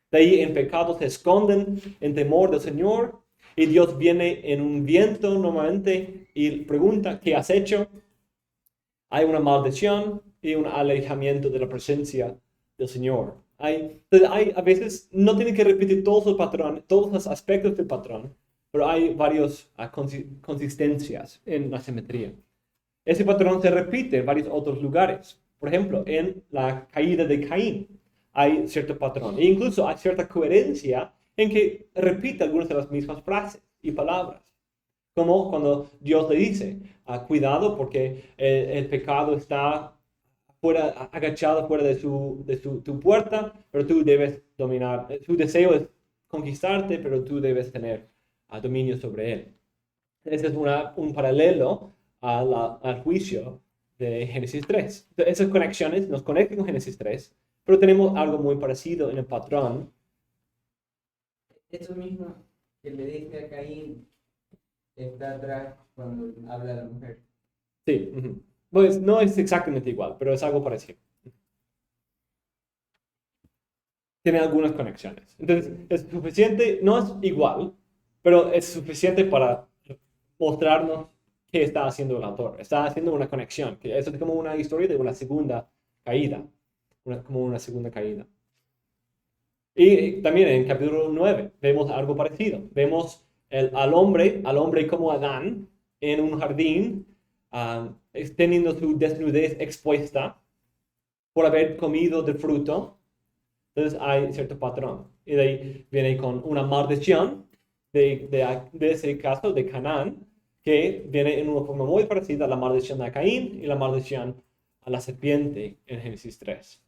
De ahí en pecado se esconden en temor del Señor y Dios viene en un viento normalmente y pregunta, ¿qué has hecho? Hay una maldición y un alejamiento de la presencia del Señor. Entonces a veces no tienen que repetir todos los patrones, todos los aspectos del patrón, pero hay varias consistencias en la simetría. Ese patrón se repite en varios otros lugares. Por ejemplo, en la caída de Caín hay cierto patrón. E incluso hay cierta coherencia en que repite algunas de las mismas frases y palabras. Como cuando Dios le dice, cuidado porque el pecado está agachado fuera de tu puerta, pero tú debes dominar. Su deseo es conquistarte, pero tú debes tener dominio sobre él. Ese es un paralelo al juicio de Génesis 3. Entonces, esas conexiones nos conectan con Génesis 3, pero tenemos algo muy parecido en el patrón. Eso mismo que le dice a Caín está atrás cuando habla la mujer. Sí, pues no es exactamente igual, pero es algo parecido. Tiene algunas conexiones. Entonces, es suficiente, no es igual, pero es suficiente para mostrarnos qué está haciendo el autor. Está haciendo una conexión, que eso es como una historia de una segunda caída, como una segunda caída. Y también en capítulo 9 vemos algo parecido. Vemos al hombre como Adán en un jardín, teniendo su desnudez expuesta por haber comido del fruto. Entonces hay cierto patrón. Y de ahí viene con una maldición de ese caso de Canaán, que viene en una forma muy parecida a la maldición de Caín y la maldición a la serpiente en Génesis 3.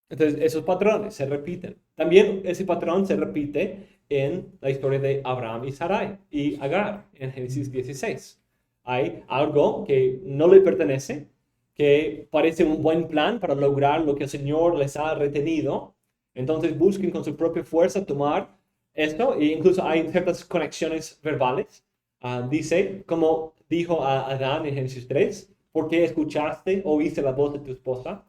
Entonces, esos patrones se repiten. También ese patrón se repite en la historia de Abraham y Sarai y Agar en Génesis 16. Hay algo que no le pertenece, que parece un buen plan para lograr lo que el Señor les ha retenido. Entonces busquen con su propia fuerza tomar esto, e incluso hay ciertas conexiones verbales. Dice, como dijo a Adán en Génesis 3, ¿por qué escuchaste, oíste la voz de tu esposa?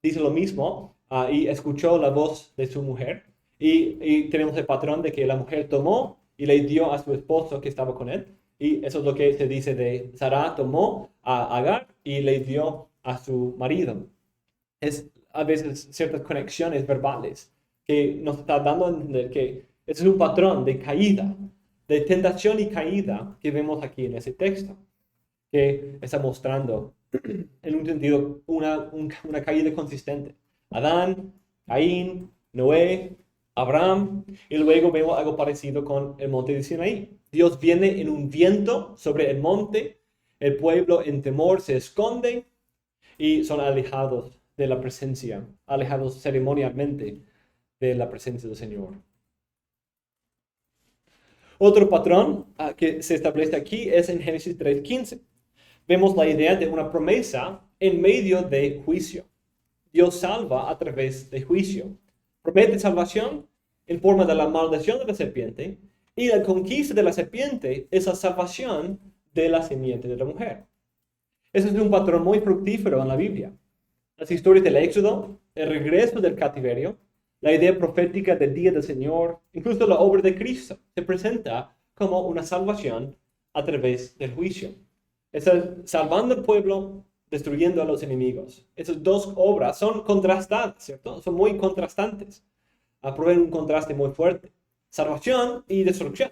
Dice lo mismo, y escuchó la voz de su mujer. Y tenemos el patrón de que la mujer tomó y le dio a su esposo que estaba con él. Y eso es lo que se dice de Sara tomó a Agar y le dio a su marido. Es a veces ciertas conexiones verbales que nos está dando a entender que ese es un patrón de caída, de tentación y caída que vemos aquí en ese texto, que está mostrando en un sentido una caída consistente. Adán, Caín, Noé, Abraham, y luego vemos algo parecido con el monte de Sinaí. Dios viene en un viento sobre el monte, el pueblo en temor se esconde y son alejados de la presencia, alejados ceremonialmente de la presencia del Señor. Otro patrón que se establece aquí es en Génesis 3:15. Vemos la idea de una promesa en medio de juicio. Dios salva a través de juicio. Promete salvación en forma de la maldición de la serpiente, y la conquista de la serpiente es la salvación de la simiente de la mujer. Ese es un patrón muy fructífero en la Biblia. Las historias del Éxodo, el regreso del cautiverio, la idea profética del día del Señor, incluso la obra de Cristo, se presenta como una salvación a través del juicio. Está salvando al pueblo, destruyendo a los enemigos. Esas dos obras son contrastadas, ¿cierto? Son muy contrastantes. Proveen un contraste muy fuerte. Salvación y destrucción.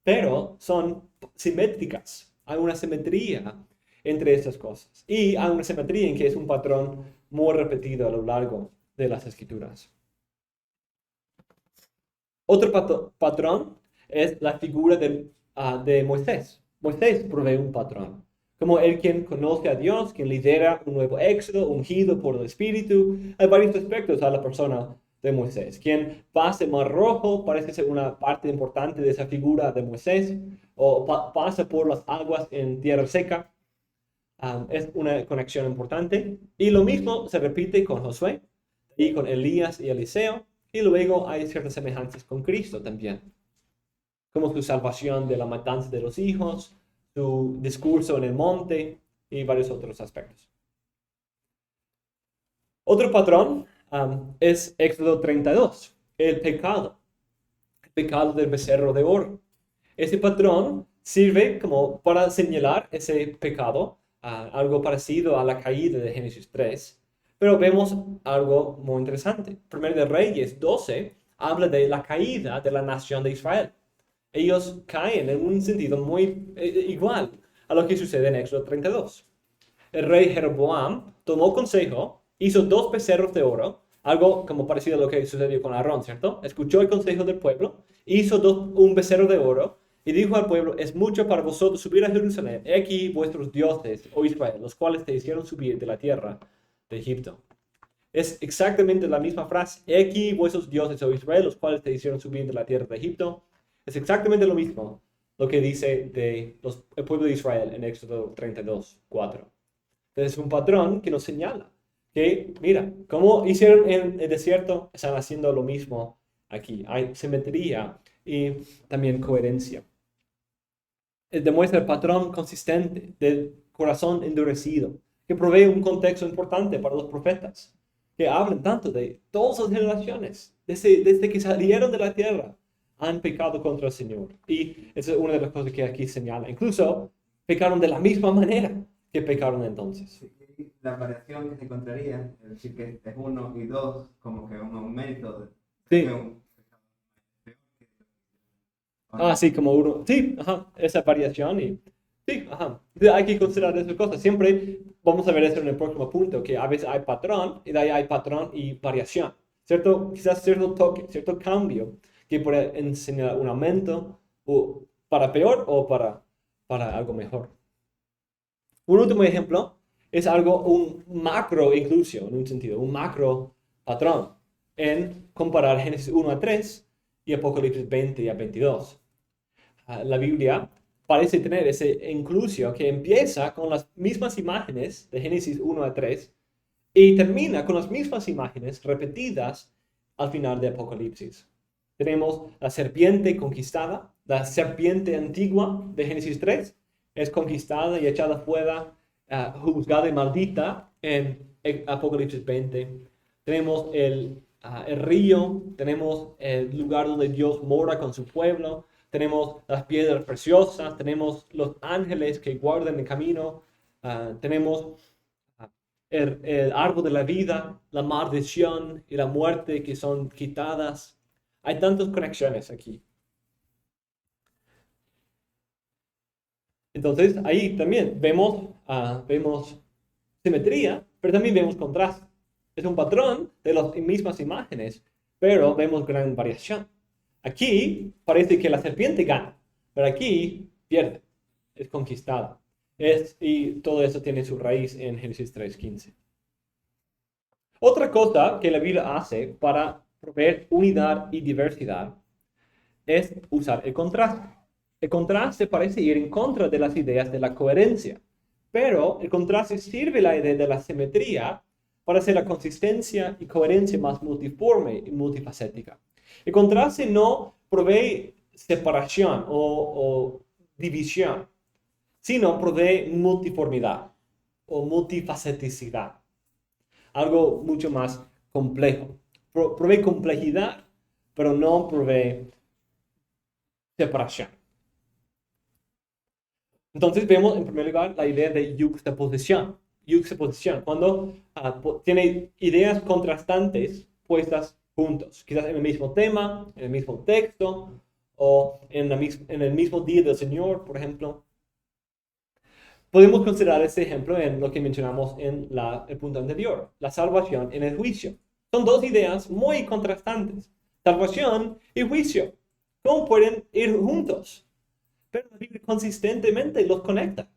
Pero son simétricas. Hay una simetría entre estas cosas. Y hay una simetría en que es un patrón muy repetido a lo largo de las Escrituras. Otro patrón es la figura de Moisés. Moisés provee un patrón. Como el quien conoce a Dios, quien lidera un nuevo éxodo, ungido por el Espíritu. Hay varios aspectos a la persona de Moisés. Quien pasa el Mar Rojo parece ser una parte importante de esa figura de Moisés. O pasa por las aguas en tierra seca. Es una conexión importante. Y lo mismo se repite con Josué y con Elías y Eliseo. Y luego hay ciertas semejanzas con Cristo también, como su salvación de la matanza de los hijos, su discurso en el monte y varios otros aspectos. Otro patrón es Éxodo 32, el pecado del becerro de oro. Este patrón sirve como para señalar ese pecado, algo parecido a la caída de Génesis 3, pero vemos algo muy interesante. Primero de Reyes 12 habla de la caída de la nación de Israel. Ellos caen en un sentido muy igual a lo que sucede en Éxodo 32. El rey Jeroboam tomó consejo, hizo 2 becerros de oro, algo como parecido a lo que sucedió con Aarón, ¿cierto? Escuchó el consejo del pueblo, hizo un becerro de oro y dijo al pueblo: es mucho para vosotros subir a Jerusalén. He aquí vuestros dioses, oh Israel, los cuales te hicieron subir de la tierra de Egipto. Es exactamente la misma frase. He aquí vuestros dioses, oh Israel, los cuales te hicieron subir de la tierra de Egipto. Es exactamente lo mismo lo que dice el pueblo de Israel en Éxodo 32, 4. Entonces es un patrón que nos señala que, mira, como hicieron en el desierto, están haciendo lo mismo aquí. Hay simetría y también coherencia. Demuestra el patrón consistente del corazón endurecido, que provee un contexto importante para los profetas, que hablan tanto de todas las generaciones, desde que salieron de la tierra, han pecado contra el Señor. Y esa es una de las cosas que aquí señala. Incluso pecaron de la misma manera que pecaron entonces. Sí, la variación que se encontraría, es decir, que es 1 y 2, como que un aumento Sí. de un... Sí, como uno. Sí, esa variación y sí, hay que considerar esas cosas. Siempre vamos a ver eso en el próximo punto, que a veces hay patrón y de ahí hay patrón y variación. Quizás cierto toque, cierto cambio que puede enseñar un aumento o para peor o para algo mejor. Un último ejemplo es un macro inclusión, en un sentido, un macro patrón en comparar Génesis 1 a 3 y Apocalipsis 20 a 22. La Biblia parece tener ese inclusio que empieza con las mismas imágenes de Génesis 1 a 3 y termina con las mismas imágenes repetidas al final de Apocalipsis. Tenemos la serpiente conquistada, la serpiente antigua de Génesis 3 es conquistada y echada fuera, juzgada y maldita en Apocalipsis 20. Tenemos el río, tenemos el lugar donde Dios mora con su pueblo, tenemos las piedras preciosas, tenemos los ángeles que guardan el camino, tenemos el árbol de la vida, la maldición y la muerte que son quitadas. Hay tantas conexiones aquí. Entonces, ahí también vemos simetría, pero también vemos contraste. Es un patrón de las mismas imágenes, pero vemos gran variación. Aquí parece que la serpiente gana, pero aquí pierde, es conquistada. Y todo eso tiene su raíz en Génesis 3:15. Otra cosa que la Biblia hace para proveer unidad y diversidad es usar el contraste. El contraste parece ir en contra de las ideas de la coherencia, pero el contraste sirve la idea de la simetría para hacer la consistencia y coherencia más multiforme y multifacética. El contraste no provee separación o división, sino provee multiformidad o multifaceticidad, algo mucho más complejo. Provee complejidad, pero no provee separación. Entonces vemos en primer lugar la idea de yuxtaposición. Cuando tiene ideas contrastantes puestas juntos, quizás en el mismo tema, en el mismo texto, o en el mismo día del Señor, por ejemplo. Podemos considerar este ejemplo en lo que mencionamos en el punto anterior, la salvación en el juicio. Son dos ideas muy contrastantes, salvación y juicio. ¿Cómo pueden ir juntos? Pero la Biblia consistentemente los conecta.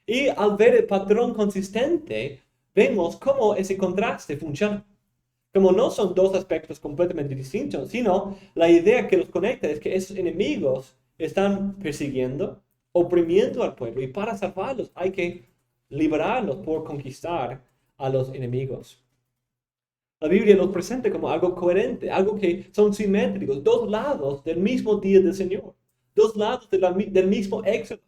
Y al ver el patrón consistente, vemos cómo ese contraste funciona. Como no son dos aspectos completamente distintos, sino la idea que los conecta es que esos enemigos están persiguiendo, oprimiendo al pueblo, y para salvarlos hay que liberarlos por conquistar a los enemigos. La Biblia los presenta como algo coherente, algo que son simétricos, dos lados del mismo día del Señor, dos lados del mismo éxodo.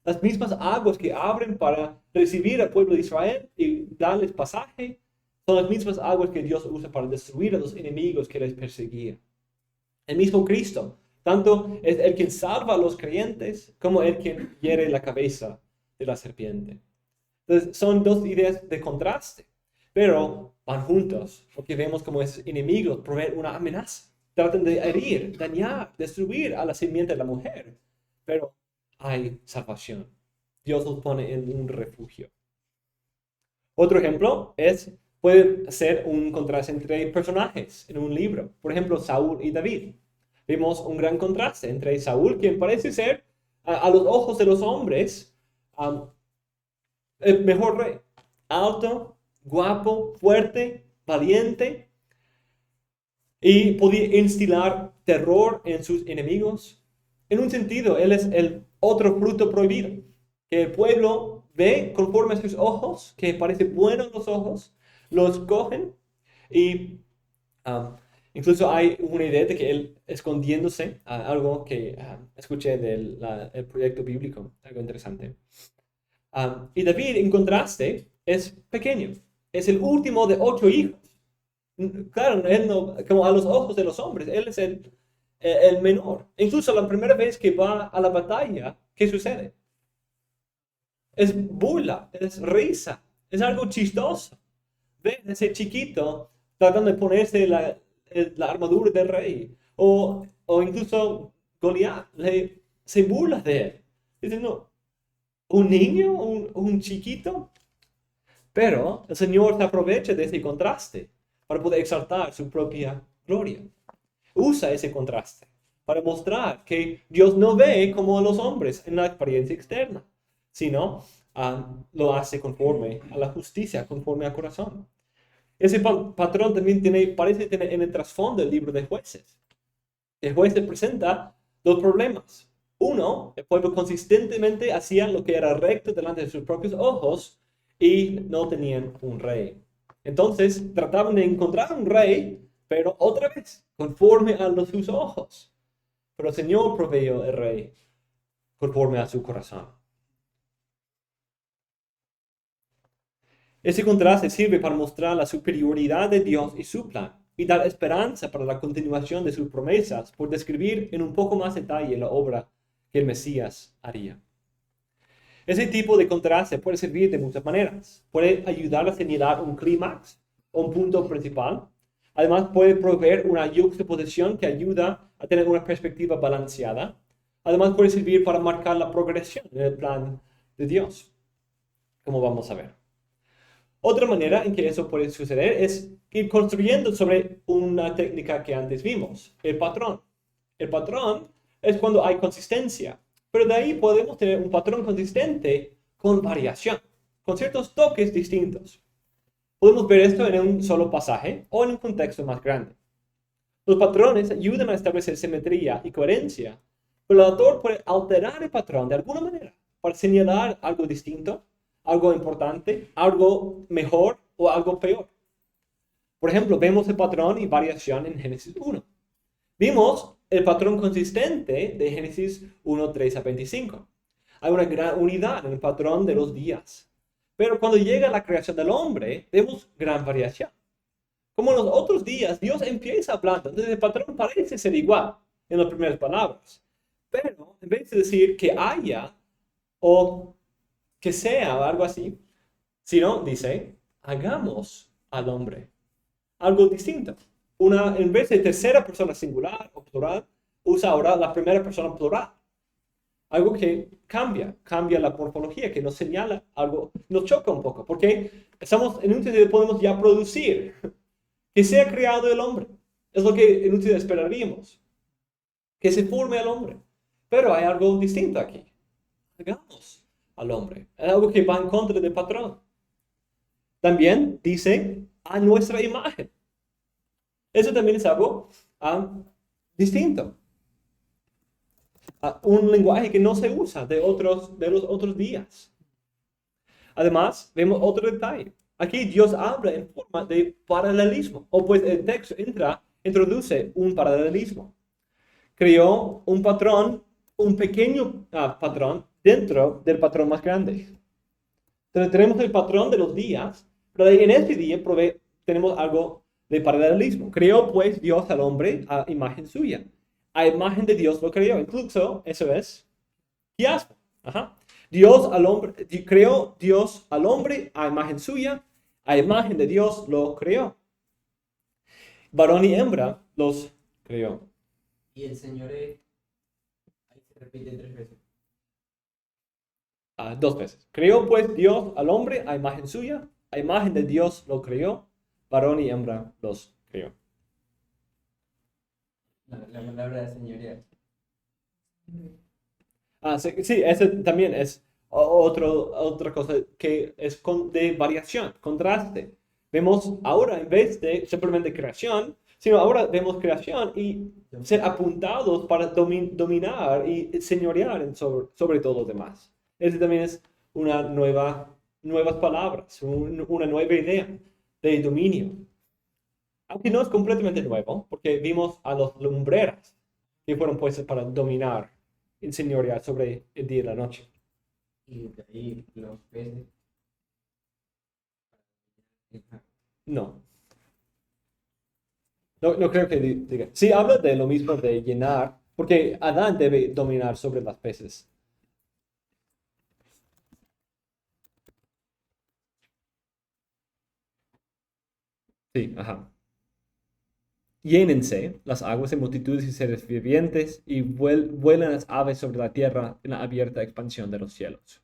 Las mismas aguas que abren para recibir al pueblo de Israel y darles pasaje, son las mismas aguas que Dios usa para destruir a los enemigos que les perseguían. El mismo Cristo, tanto es el quien salva a los creyentes como el quien hiere la cabeza de la serpiente. Entonces, son dos ideas de contraste, pero van juntos, porque vemos como esos enemigos proveen una amenaza. Tratan de herir, dañar, destruir a la simiente de la mujer, pero hay salvación. Dios los pone en un refugio. Otro ejemplo puede ser un contraste entre personajes en un libro. Por ejemplo, Saúl y David. Vemos un gran contraste entre Saúl, quien parece ser, a los ojos de los hombres, el mejor rey. Alto, guapo, fuerte, valiente. Y podía instilar terror en sus enemigos. En un sentido, él es el otro fruto prohibido, que el pueblo ve conforme a sus ojos, que parece bueno en los ojos, los cogen y incluso hay una idea de que él escondiéndose, algo que escuché del proyecto bíblico, algo interesante. Y David, en contraste, es pequeño, es el último de 8 hijos. Claro, él no, como a los ojos de los hombres, él es el menor. Incluso la primera vez que va a la batalla, ¿qué sucede? Es burla, es risa, es algo chistoso. Ven ese chiquito tratando de ponerse la armadura del rey. O incluso Goliat se burla de él. Dice, no, un niño, un chiquito. Pero el Señor se aprovecha de ese contraste para poder exaltar su propia gloria. Usa ese contraste para mostrar que Dios no ve como los hombres en la apariencia externa, sino lo hace conforme a la justicia, conforme al corazón. Ese patrón también parece tener en el trasfondo el libro de Jueces. El juez le presenta 2 problemas. Uno, el pueblo consistentemente hacía lo que era recto delante de sus propios ojos y no tenían un rey. Entonces trataban de encontrar un rey, pero otra vez, conforme a sus ojos. Pero el Señor proveyó el rey conforme a su corazón. Ese contraste sirve para mostrar la superioridad de Dios y su plan, y dar esperanza para la continuación de sus promesas, por describir en un poco más detalle la obra que el Mesías haría. Ese tipo de contraste puede servir de muchas maneras. Puede ayudar a señalar un clímax o un punto principal. Además, puede proveer una juxtaposición que ayuda a tener una perspectiva balanceada. Además, puede servir para marcar la progresión en el plan de Dios, como vamos a ver. Otra manera en que eso puede suceder es ir construyendo sobre una técnica que antes vimos, el patrón. El patrón es cuando hay consistencia, pero de ahí podemos tener un patrón consistente con variación, con ciertos toques distintos. Podemos ver esto en un solo pasaje o en un contexto más grande. Los patrones ayudan a establecer simetría y coherencia, pero el autor puede alterar el patrón de alguna manera para señalar algo distinto, algo importante, algo mejor o algo peor. Por ejemplo, vemos el patrón y variación en Génesis 1. Vimos el patrón consistente de Génesis 1, 3 a 25. Hay una gran unidad en el patrón de los días. Pero cuando llega la creación del hombre, vemos gran variación. Como en los otros días, Dios empieza hablando. Entonces el patrón parece ser igual en las primeras palabras. Pero en vez de decir que haya o que sea o algo así, sino dice, hagamos al hombre. Algo distinto. En vez de tercera persona singular o plural, usa ahora la primera persona plural. Algo que cambia la morfología, que nos señala algo, nos choca un poco, porque estamos en un sentido podemos ya producir que sea creado el hombre. Es lo que en un sentido esperaríamos, que se forme el hombre. Pero hay algo distinto aquí. Hagamos al hombre. Es algo que va en contra del patrón. También dice a nuestra imagen. Eso también es algo distinto. Un lenguaje que no se usa de los otros días. Además, vemos otro detalle. Aquí Dios habla en forma de paralelismo, o pues el texto introduce un paralelismo. Creó un patrón, un pequeño patrón dentro del patrón más grande. Entonces tenemos el patrón de los días, pero en este día tenemos algo de paralelismo. Creó pues Dios al hombre a imagen suya. A imagen de Dios lo creó. Incluso eso es quiasmo. Ajá. Creó Dios al hombre a imagen suya. A imagen de Dios lo creó. Varón y hembra los creó. Y el Señor es, ahí se repite 3 veces. 2 veces. Creó pues Dios al hombre a imagen suya. A imagen de Dios lo creó. Varón y hembra los creó. La palabra señorial. Sí, ese también es otra cosa que es de variación, contraste. Vemos ahora, en vez de simplemente creación, sino ahora vemos creación y ser apuntados para dominar y señorear sobre todo los demás. Ese también es nuevas palabras, una nueva idea de dominio. Aunque no es completamente nuevo, porque vimos a los lumbreras que fueron puestos para dominar y señorear sobre el día y la noche. Y de ahí los peces. No. No creo que diga. Sí, habla de lo mismo de llenar, porque Adán debe dominar sobre las peces. Sí, ajá. Llénense las aguas de multitudes y seres vivientes y vuelan las aves sobre la tierra en la abierta expansión de los cielos.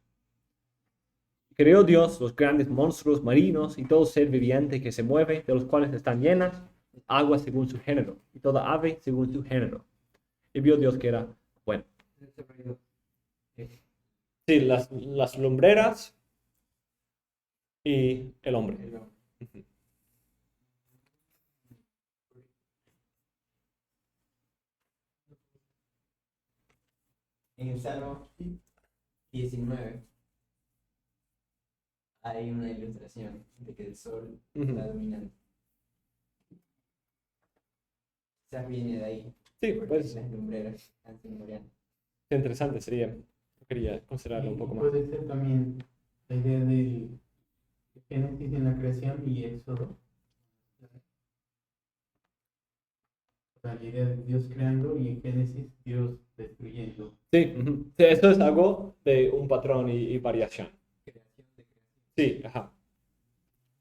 Creó Dios los grandes monstruos marinos y todo ser viviente que se mueve, de los cuales están llenas aguas según su género, y toda ave según su género. Y vio Dios que era bueno. Sí, las lumbreras y el hombre. Ujú. En el Salmo 19 hay una ilustración de que el sol está dominando. Quizás viene de ahí. Sí, porque pues las lumbreras están señoreando. interesante sería. Quería considerarlo un poco más. Puede ser también la idea del Génesis en la creación y Éxodo. O sea, la idea de Dios creando y en Génesis Dios destruyendo. Sí, ujú. Sí, esto es algo de un patrón y variación. Sí, ajá.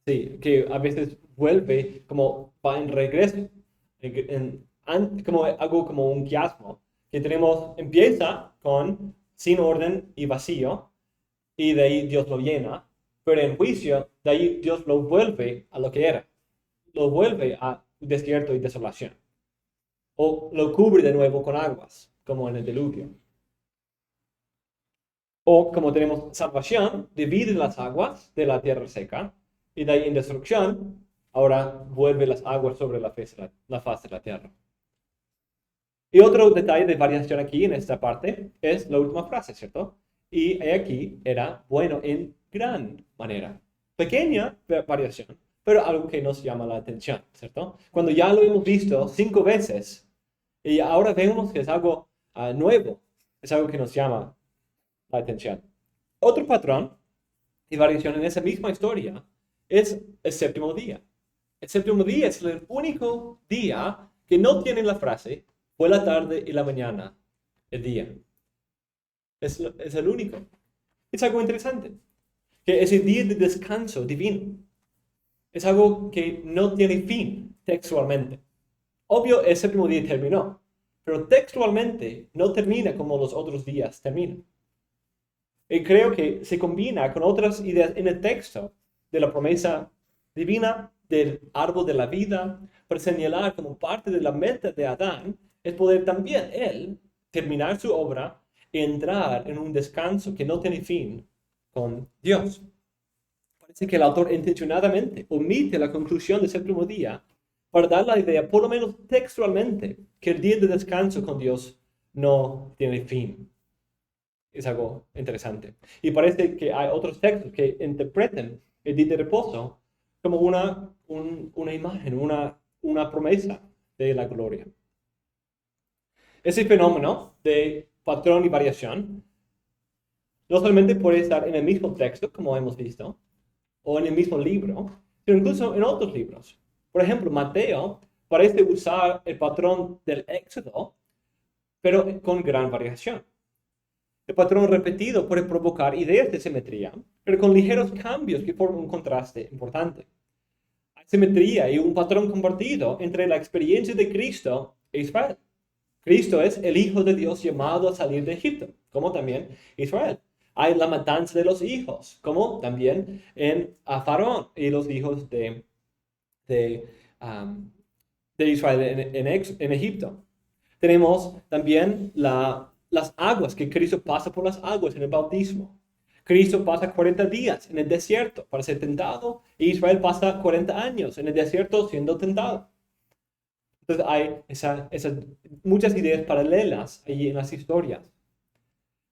Sí, que a veces vuelve como va en regreso, como algo como un quiasmo, que empieza sin orden y vacío, y de ahí Dios lo llena, pero en juicio, de ahí Dios lo vuelve a lo que era, lo vuelve a desierto y desolación, o lo cubre de nuevo con aguas, como en el diluvio. O como tenemos salvación, divide las aguas de la tierra seca, y de ahí en destrucción, ahora vuelve las aguas sobre la faz de la tierra. Y otro detalle de variación aquí en esta parte es la última frase, ¿cierto? Y aquí era bueno en gran manera. Pequeña variación, pero algo que nos llama la atención, ¿cierto? Cuando ya lo hemos visto 5 veces, y ahora vemos que es algo nuevo, es algo que nos llama la atención. Otro patrón y variación en esa misma historia es el séptimo día. El séptimo día es el único día que no tiene la frase fue la tarde y la mañana, el día. Es el único. Es algo interesante, que es el día de descanso divino. Es algo que no tiene fin textualmente. Obvio, el séptimo día terminó, pero textualmente no termina como los otros días terminan. Y creo que se combina con otras ideas en el texto de la promesa divina del árbol de la vida para señalar como parte de la meta de Adán es poder también él terminar su obra y entrar en un descanso que no tiene fin con Dios. Parece que el autor intencionadamente omite la conclusión del séptimo día para dar la idea, por lo menos textualmente, que el día de descanso con Dios no tiene fin. Es algo interesante. Y parece que hay otros textos que interpretan el día de reposo como una imagen, una promesa de la gloria. Ese fenómeno de patrón y variación no solamente puede estar en el mismo texto, como hemos visto, o en el mismo libro, sino incluso en otros libros. Por ejemplo, Mateo parece usar el patrón del Éxodo, pero con gran variación. El patrón repetido puede provocar ideas de simetría, pero con ligeros cambios que forman un contraste importante. Hay simetría y un patrón compartido entre la experiencia de Cristo e Israel. Cristo es el Hijo de Dios llamado a salir de Egipto, como también Israel. Hay la matanza de los hijos, como también en Faraón y los hijos de, de Israel en Egipto. Tenemos también las aguas, que Cristo pasa por las aguas en el bautismo. Cristo pasa 40 días en el desierto para ser tentado, y Israel pasa 40 años en el desierto siendo tentado. Entonces hay esas muchas ideas paralelas allí en las historias.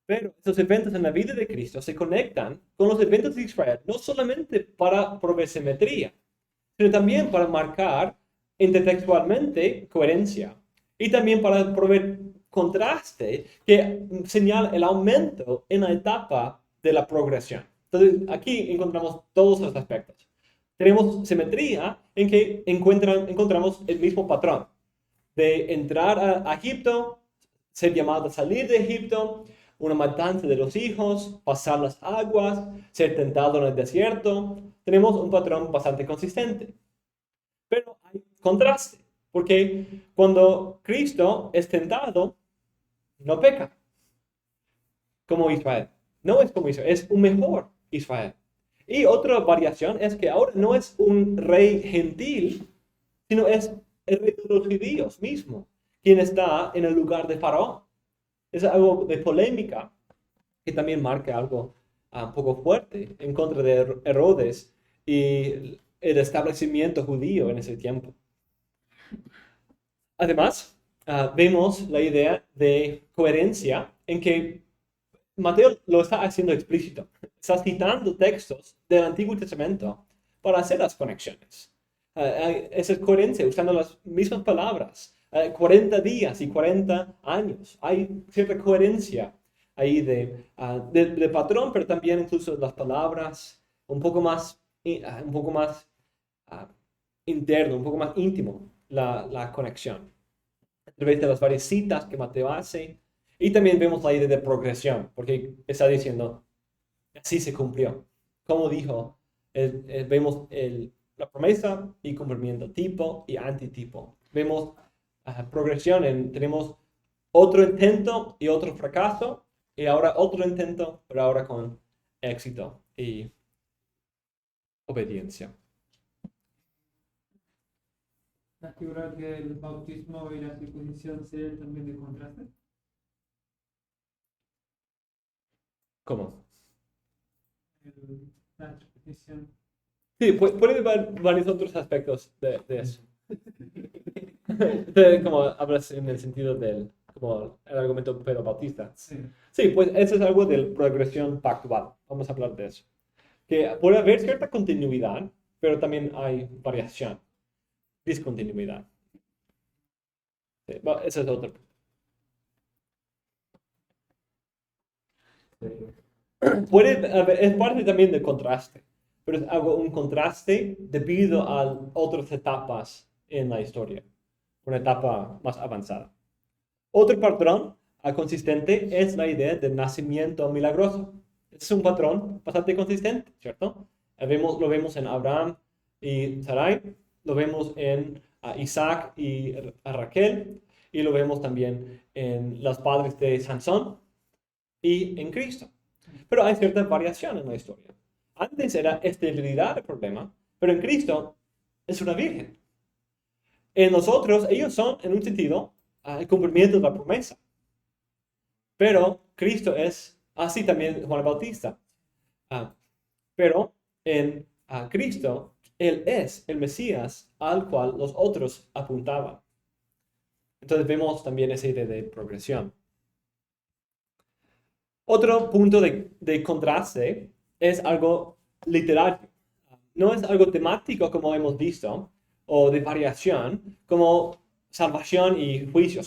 Pero esos eventos en la vida de Cristo se conectan con los eventos de Israel, no solamente para proveer simetría, sino también para marcar intertextualmente coherencia y también para proveer contraste que señala el aumento en la etapa de la progresión. Entonces, aquí encontramos todos los aspectos. Tenemos simetría en que encontramos el mismo patrón de entrar a Egipto, ser llamado a salir de Egipto, una matanza de los hijos, pasar las aguas, ser tentado en el desierto. Tenemos un patrón bastante consistente. Pero hay contraste, porque cuando Cristo es tentado, no peca como Israel. No es como Israel, es un mejor Israel. Y otra variación es que ahora no es un rey gentil, sino es el rey de los judíos mismo, quien está en el lugar de Faraón. Es algo de polémica que también marca algo un poco fuerte en contra de Herodes y el establecimiento judío en ese tiempo. Además, vemos la idea de coherencia en que Mateo lo está haciendo explícito. Está citando textos del Antiguo Testamento para hacer las conexiones. Esa es coherencia, usando las mismas palabras. 40 días y 40 años. Hay cierta coherencia ahí de patrón, pero también incluso las palabras un poco más interno, un poco más íntimo, la conexión. A través de las varias citas que Mateo hace. Y también vemos la idea de progresión, porque está diciendo, así se cumplió. Como dijo, vemos la promesa y cumplimiento, tipo y antitipo. Vemos progresión, tenemos otro intento y otro fracaso, y ahora otro intento, pero ahora con éxito y obediencia. La figura del bautismo y la circuncisión serían también de contraste. ¿Cómo? La circuncisión. Sí, puede haber varios otros aspectos de eso. Como hablas en el sentido como el argumento pedobautista. Sí. Sí, pues eso es algo de progresión pactual. Vamos a hablar de eso. Que puede haber cierta continuidad, pero también hay variación, discontinuidad. Sí, eso es otro. Es parte también del contraste, pero es un contraste debido a otras etapas en la historia, una etapa más avanzada. Otro patrón consistente es la idea del nacimiento milagroso. Es un patrón bastante consistente, ¿cierto? Lo vemos en Abraham y Sarai, lo vemos en Isaac y Raquel, y lo vemos también en los padres de Sansón y en Cristo. Pero hay cierta variación en la historia. Antes era esterilidad el problema, pero en Cristo es una virgen. En nosotros, ellos son, en un sentido, el cumplimiento de la promesa. Pero Cristo es, así también Juan el Bautista. Pero en Cristo, Él es el Mesías al cual los otros apuntaban. Entonces vemos también esa idea de progresión. Otro punto de contraste es algo literario. No es algo temático como hemos visto, o de variación, como salvación y juicio.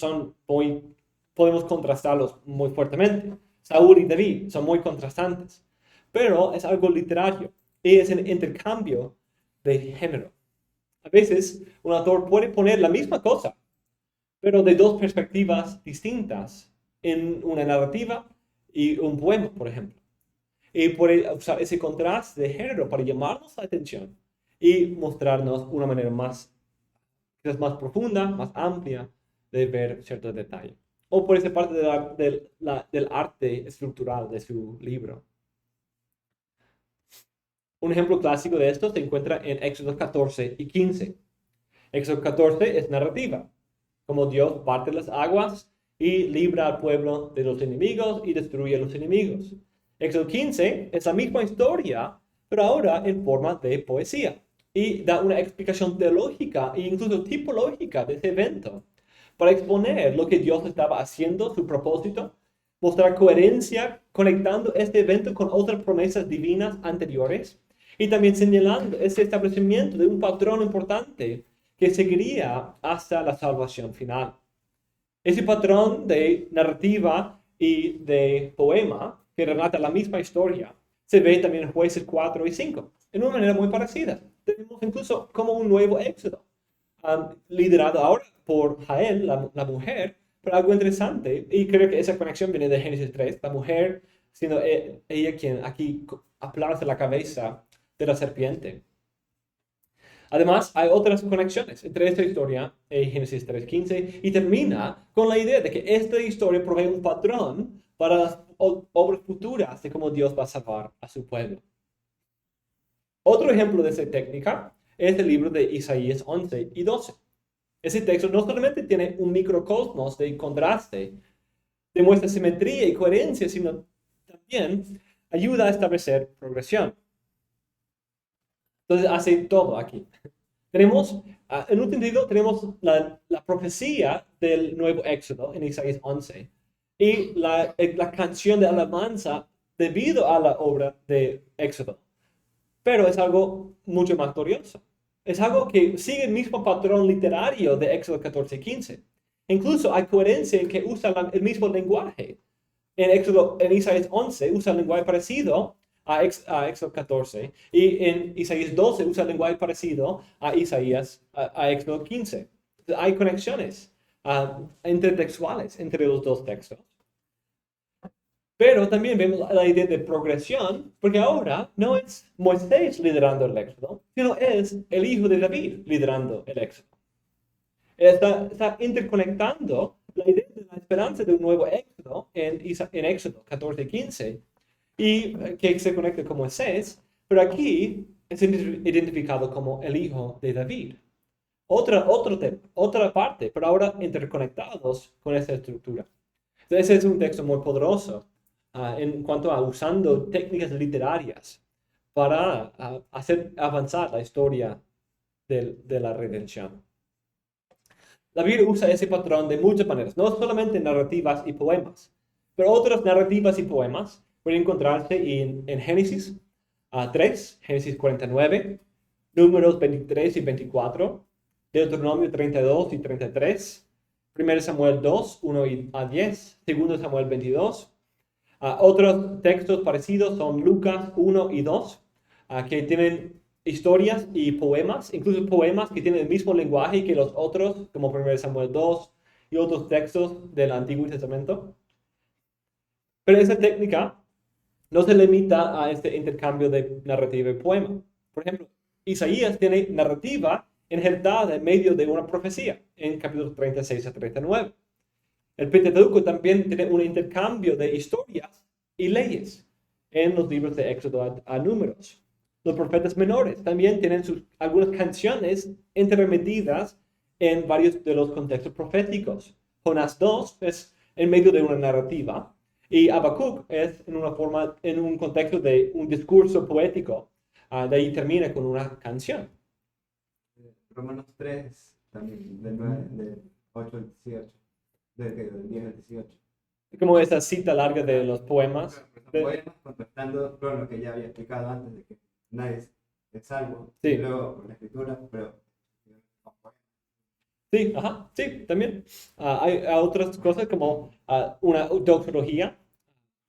Podemos contrastarlos muy fuertemente. Saúl y David son muy contrastantes. Pero es algo literario y es un intercambio de género. A veces un autor puede poner la misma cosa, pero de dos perspectivas distintas en una narrativa y un poema, por ejemplo. Y puede usar ese contraste de género para llamarnos la atención y mostrarnos una manera quizás más profunda, más amplia de ver ciertos detalles. O por esa parte del arte estructural de su libro. Un ejemplo clásico de esto se encuentra en Éxodo 14 y 15. Éxodo 14 es narrativa, como Dios parte las aguas y libra al pueblo de los enemigos y destruye a los enemigos. Éxodo 15 es la misma historia, pero ahora en forma de poesía, y da una explicación teológica e incluso tipológica de ese evento, para exponer lo que Dios estaba haciendo, su propósito, mostrar coherencia conectando este evento con otras promesas divinas anteriores, y también señalando ese establecimiento de un patrón importante que seguiría hasta la salvación final. Ese patrón de narrativa y de poema que relata la misma historia se ve también en Jueces 4 y 5, en una manera muy parecida. Tenemos incluso como un nuevo éxodo, liderado ahora por Jael, la mujer, pero algo interesante, y creo que esa conexión viene de Génesis 3, la mujer siendo ella quien aquí aplasta la cabeza de la serpiente. Además, hay otras conexiones entre esta historia y Génesis 3:15 y termina con la idea de que esta historia provee un patrón para las obras futuras de cómo Dios va a salvar a su pueblo. Otro ejemplo de esta técnica es el libro de Isaías 11 y 12. Ese texto no solamente tiene un microcosmos de contraste, demuestra simetría y coherencia, sino también ayuda a establecer progresión. Entonces hace todo aquí. Tenemos, en un sentido, tenemos la profecía del nuevo Éxodo en Isaías 11 y la canción de alabanza debido a la obra de Éxodo. Pero es algo mucho más glorioso. Es algo que sigue el mismo patrón literario de Éxodo 14 y 15. Incluso hay coherencia en que usa el mismo lenguaje. En Isaías 11 usa el lenguaje parecido a Éxodo 14 y en Isaías 12 usa el lenguaje parecido a Éxodo 15. Hay conexiones intertextuales entre los dos textos. Pero también vemos la idea de progresión, porque ahora no es Moisés liderando el Éxodo, sino es el hijo de David liderando el Éxodo. Está interconectando la idea de la esperanza de un nuevo Éxodo en Éxodo 14 y 15, y que se conecta con Moisés, pero aquí es identificado como el hijo de David. Otra parte, pero ahora interconectados con esa estructura. Entonces, ese es un texto muy poderoso en cuanto a usando técnicas literarias para hacer avanzar la historia de la redención. La Biblia usa ese patrón de muchas maneras, no solamente narrativas y poemas, pero otras narrativas y poemas pueden encontrarse en Génesis 3, Génesis 49, Números 23 y 24, Deuteronomio 32 y 33, 1 Samuel 2, 1 a 10, 2 Samuel 22. Otros textos parecidos son Lucas 1 y 2, que tienen historias y poemas, incluso poemas que tienen el mismo lenguaje que los otros, como 1 Samuel 2 y otros textos del Antiguo Testamento. Pero esa técnica no se limita a este intercambio de narrativa y poema. Por ejemplo, Isaías tiene narrativa injertada en medio de una profecía en capítulos 36 a 39. El Pentateuco también tiene un intercambio de historias y leyes en los libros de Éxodo a Números. Los profetas menores también tienen algunas canciones intermedias en varios de los contextos proféticos. Jonás 2 es en medio de una narrativa y Habacuc es en un contexto de un discurso poético. De ahí termina con una canción. Romanos 3, también, del 8 al 18, del 10 al 18. como esa cita larga de los poemas. Son poemas contrastando con lo que ya había explicado antes, de que nadie es salvo. Sí. Y luego con la escritura, pero... Sí, ajá, sí, también. Hay otras cosas como una doxología,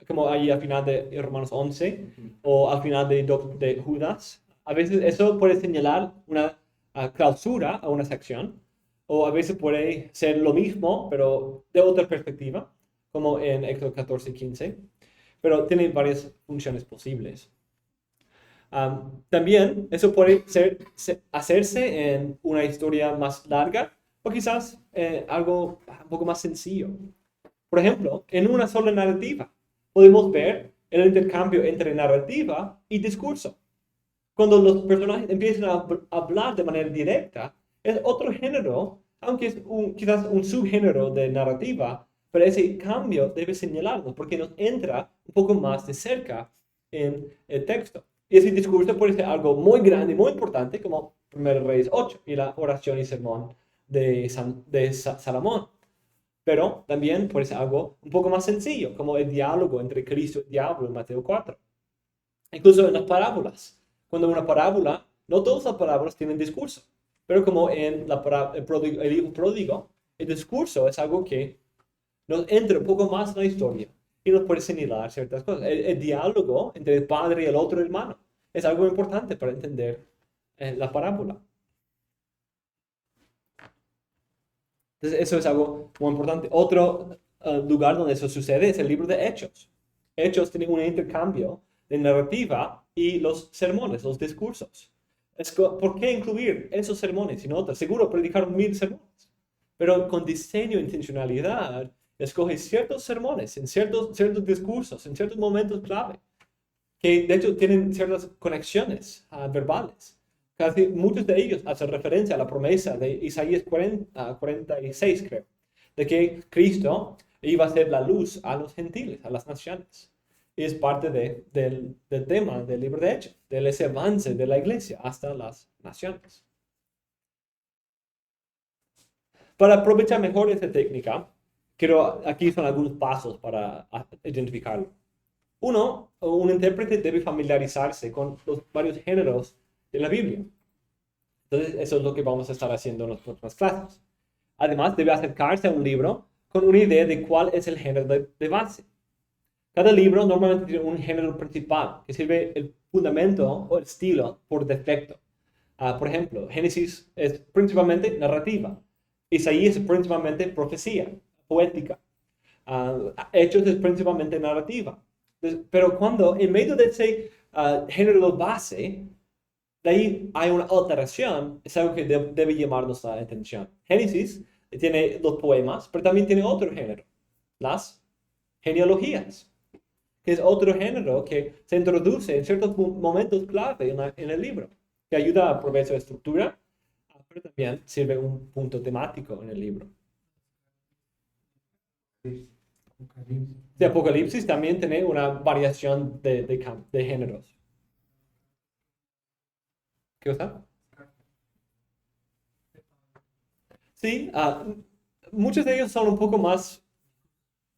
como ahí al final de Romanos 11 o al final de Judas. A veces eso puede señalar una clausura a una sección, o a veces puede ser lo mismo, pero de otra perspectiva, como en Éxodo 14 y 15. Pero tiene varias funciones posibles. También eso puede hacerse en una historia más larga o quizás algo un poco más sencillo. Por ejemplo, en una sola narrativa podemos ver el intercambio entre narrativa y discurso. Cuando los personajes empiezan a hablar de manera directa, es otro género, aunque es quizás un subgénero de narrativa, pero ese cambio debe señalarnos porque nos entra un poco más de cerca en el texto. Y ese discurso puede ser algo muy grande y muy importante, como 1 Reyes 8 y la oración y sermón de Salomón. Pero también puede ser algo un poco más sencillo, como el diálogo entre Cristo y el diablo en Mateo 4. Incluso en las parábolas. Cuando una parábola, no todas las parábolas tienen discurso, pero como en el hijo pródigo, el discurso es algo que nos entra un poco más en la historia y nos puede señalar ciertas cosas. El diálogo entre el padre y el otro hermano es algo importante para entender la parábola. Entonces, eso es algo muy importante. Otro lugar donde eso sucede es el libro de Hechos. Hechos tiene un intercambio de narrativa y los sermones, los discursos. ¿Por qué incluir esos sermones y no otros? Seguro predicaron 1000 sermones, pero con diseño e intencionalidad escoge ciertos sermones, en ciertos discursos, en ciertos momentos clave, que de hecho tienen ciertas conexiones verbales. Casi muchos de ellos hacen referencia a la promesa de Isaías 46, creo, de que Cristo iba a ser la luz a los gentiles, a las naciones. Y es parte del tema del libro de Hechos, de ese avance de la iglesia hasta las naciones. Para aprovechar mejor esta técnica, aquí son algunos pasos para identificarlo. Uno, un intérprete debe familiarizarse con los varios géneros de la Biblia. Entonces, eso es lo que vamos a estar haciendo en las próximas clases. Además, debe acercarse a un libro con una idea de cuál es el género de base. Cada libro normalmente tiene un género principal que sirve el fundamento o el estilo por defecto. Por ejemplo, Génesis es principalmente narrativa. Isaías es principalmente profecía, poética. Hechos es principalmente narrativa. Pero cuando en medio de ese género base, de ahí hay una alteración, es algo que debe llamarnos la atención. Génesis tiene los poemas, pero también tiene otro género, las genealogías, que es otro género que se introduce en ciertos momentos clave en el libro, que ayuda a proveer su estructura, pero también sirve un punto temático en el libro. De Apocalipsis también tiene una variación de géneros. ¿Qué cosa? Sí, muchos de ellos son un poco más,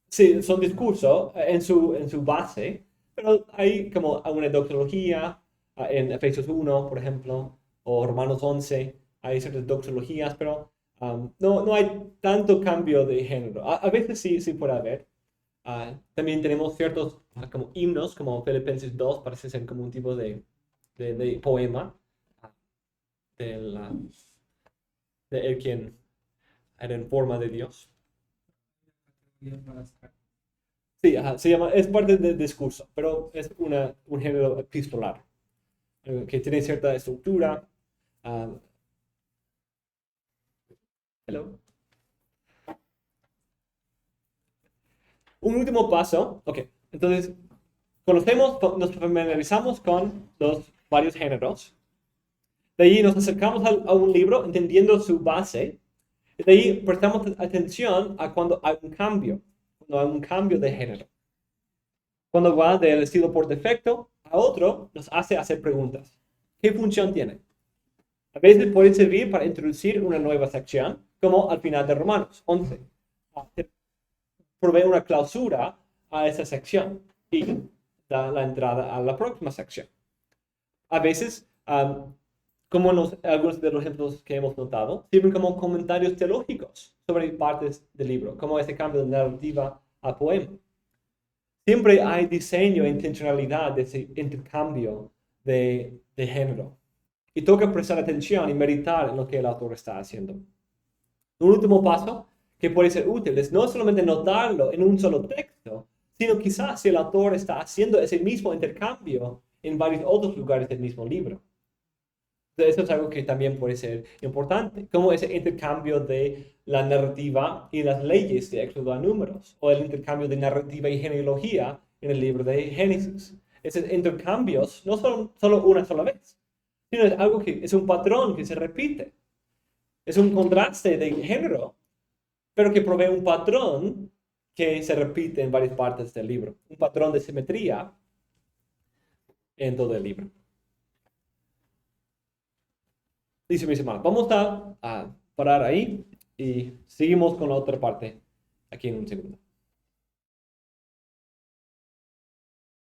sí, son discurso en su base, pero hay como una doxología en Efesios 1, por ejemplo, o Romanos 11, hay ciertas doxologías, pero no hay tanto cambio de género. A veces sí puede haber. También tenemos ciertos como himnos, como Filipenses 2, parece ser como un tipo de poema de él quien era en forma de Dios. Sí, se llama, es parte del discurso, pero es un género epistolar que tiene cierta estructura. Hello. Un último paso, ok, entonces nos familiarizamos con los varios géneros. De ahí nos acercamos a un libro entendiendo su base. De ahí prestamos atención a cuando hay un cambio de género. Cuando va del estilo por defecto a otro, nos hace hacer preguntas. ¿Qué función tiene? A veces puede servir para introducir una nueva sección, como al final de Romanos 11. provee una clausura a esa sección y da la entrada a la próxima sección. A veces, como algunos de los ejemplos que hemos notado, sirven como comentarios teológicos sobre partes del libro, como ese cambio de narrativa a poema. Siempre hay diseño e intencionalidad de ese intercambio de género. Y toca prestar atención y meditar en lo que el autor está haciendo. Un último paso que puede ser útil es no solamente notarlo en un solo texto, sino quizás si el autor está haciendo ese mismo intercambio en varios otros lugares del mismo libro. Entonces, eso es algo que también puede ser importante, como ese intercambio de la narrativa y las leyes de Éxodo a Números, o el intercambio de narrativa y genealogía en el libro de Génesis. Esos intercambios no son solo una sola vez, sino es algo que es un patrón que se repite. Es un contraste de género, pero que provee un patrón que se repite en varias partes del libro. Un patrón de simetría en todo el libro. Dice mis hermanos, vamos a parar ahí y seguimos con la otra parte aquí en un segundo.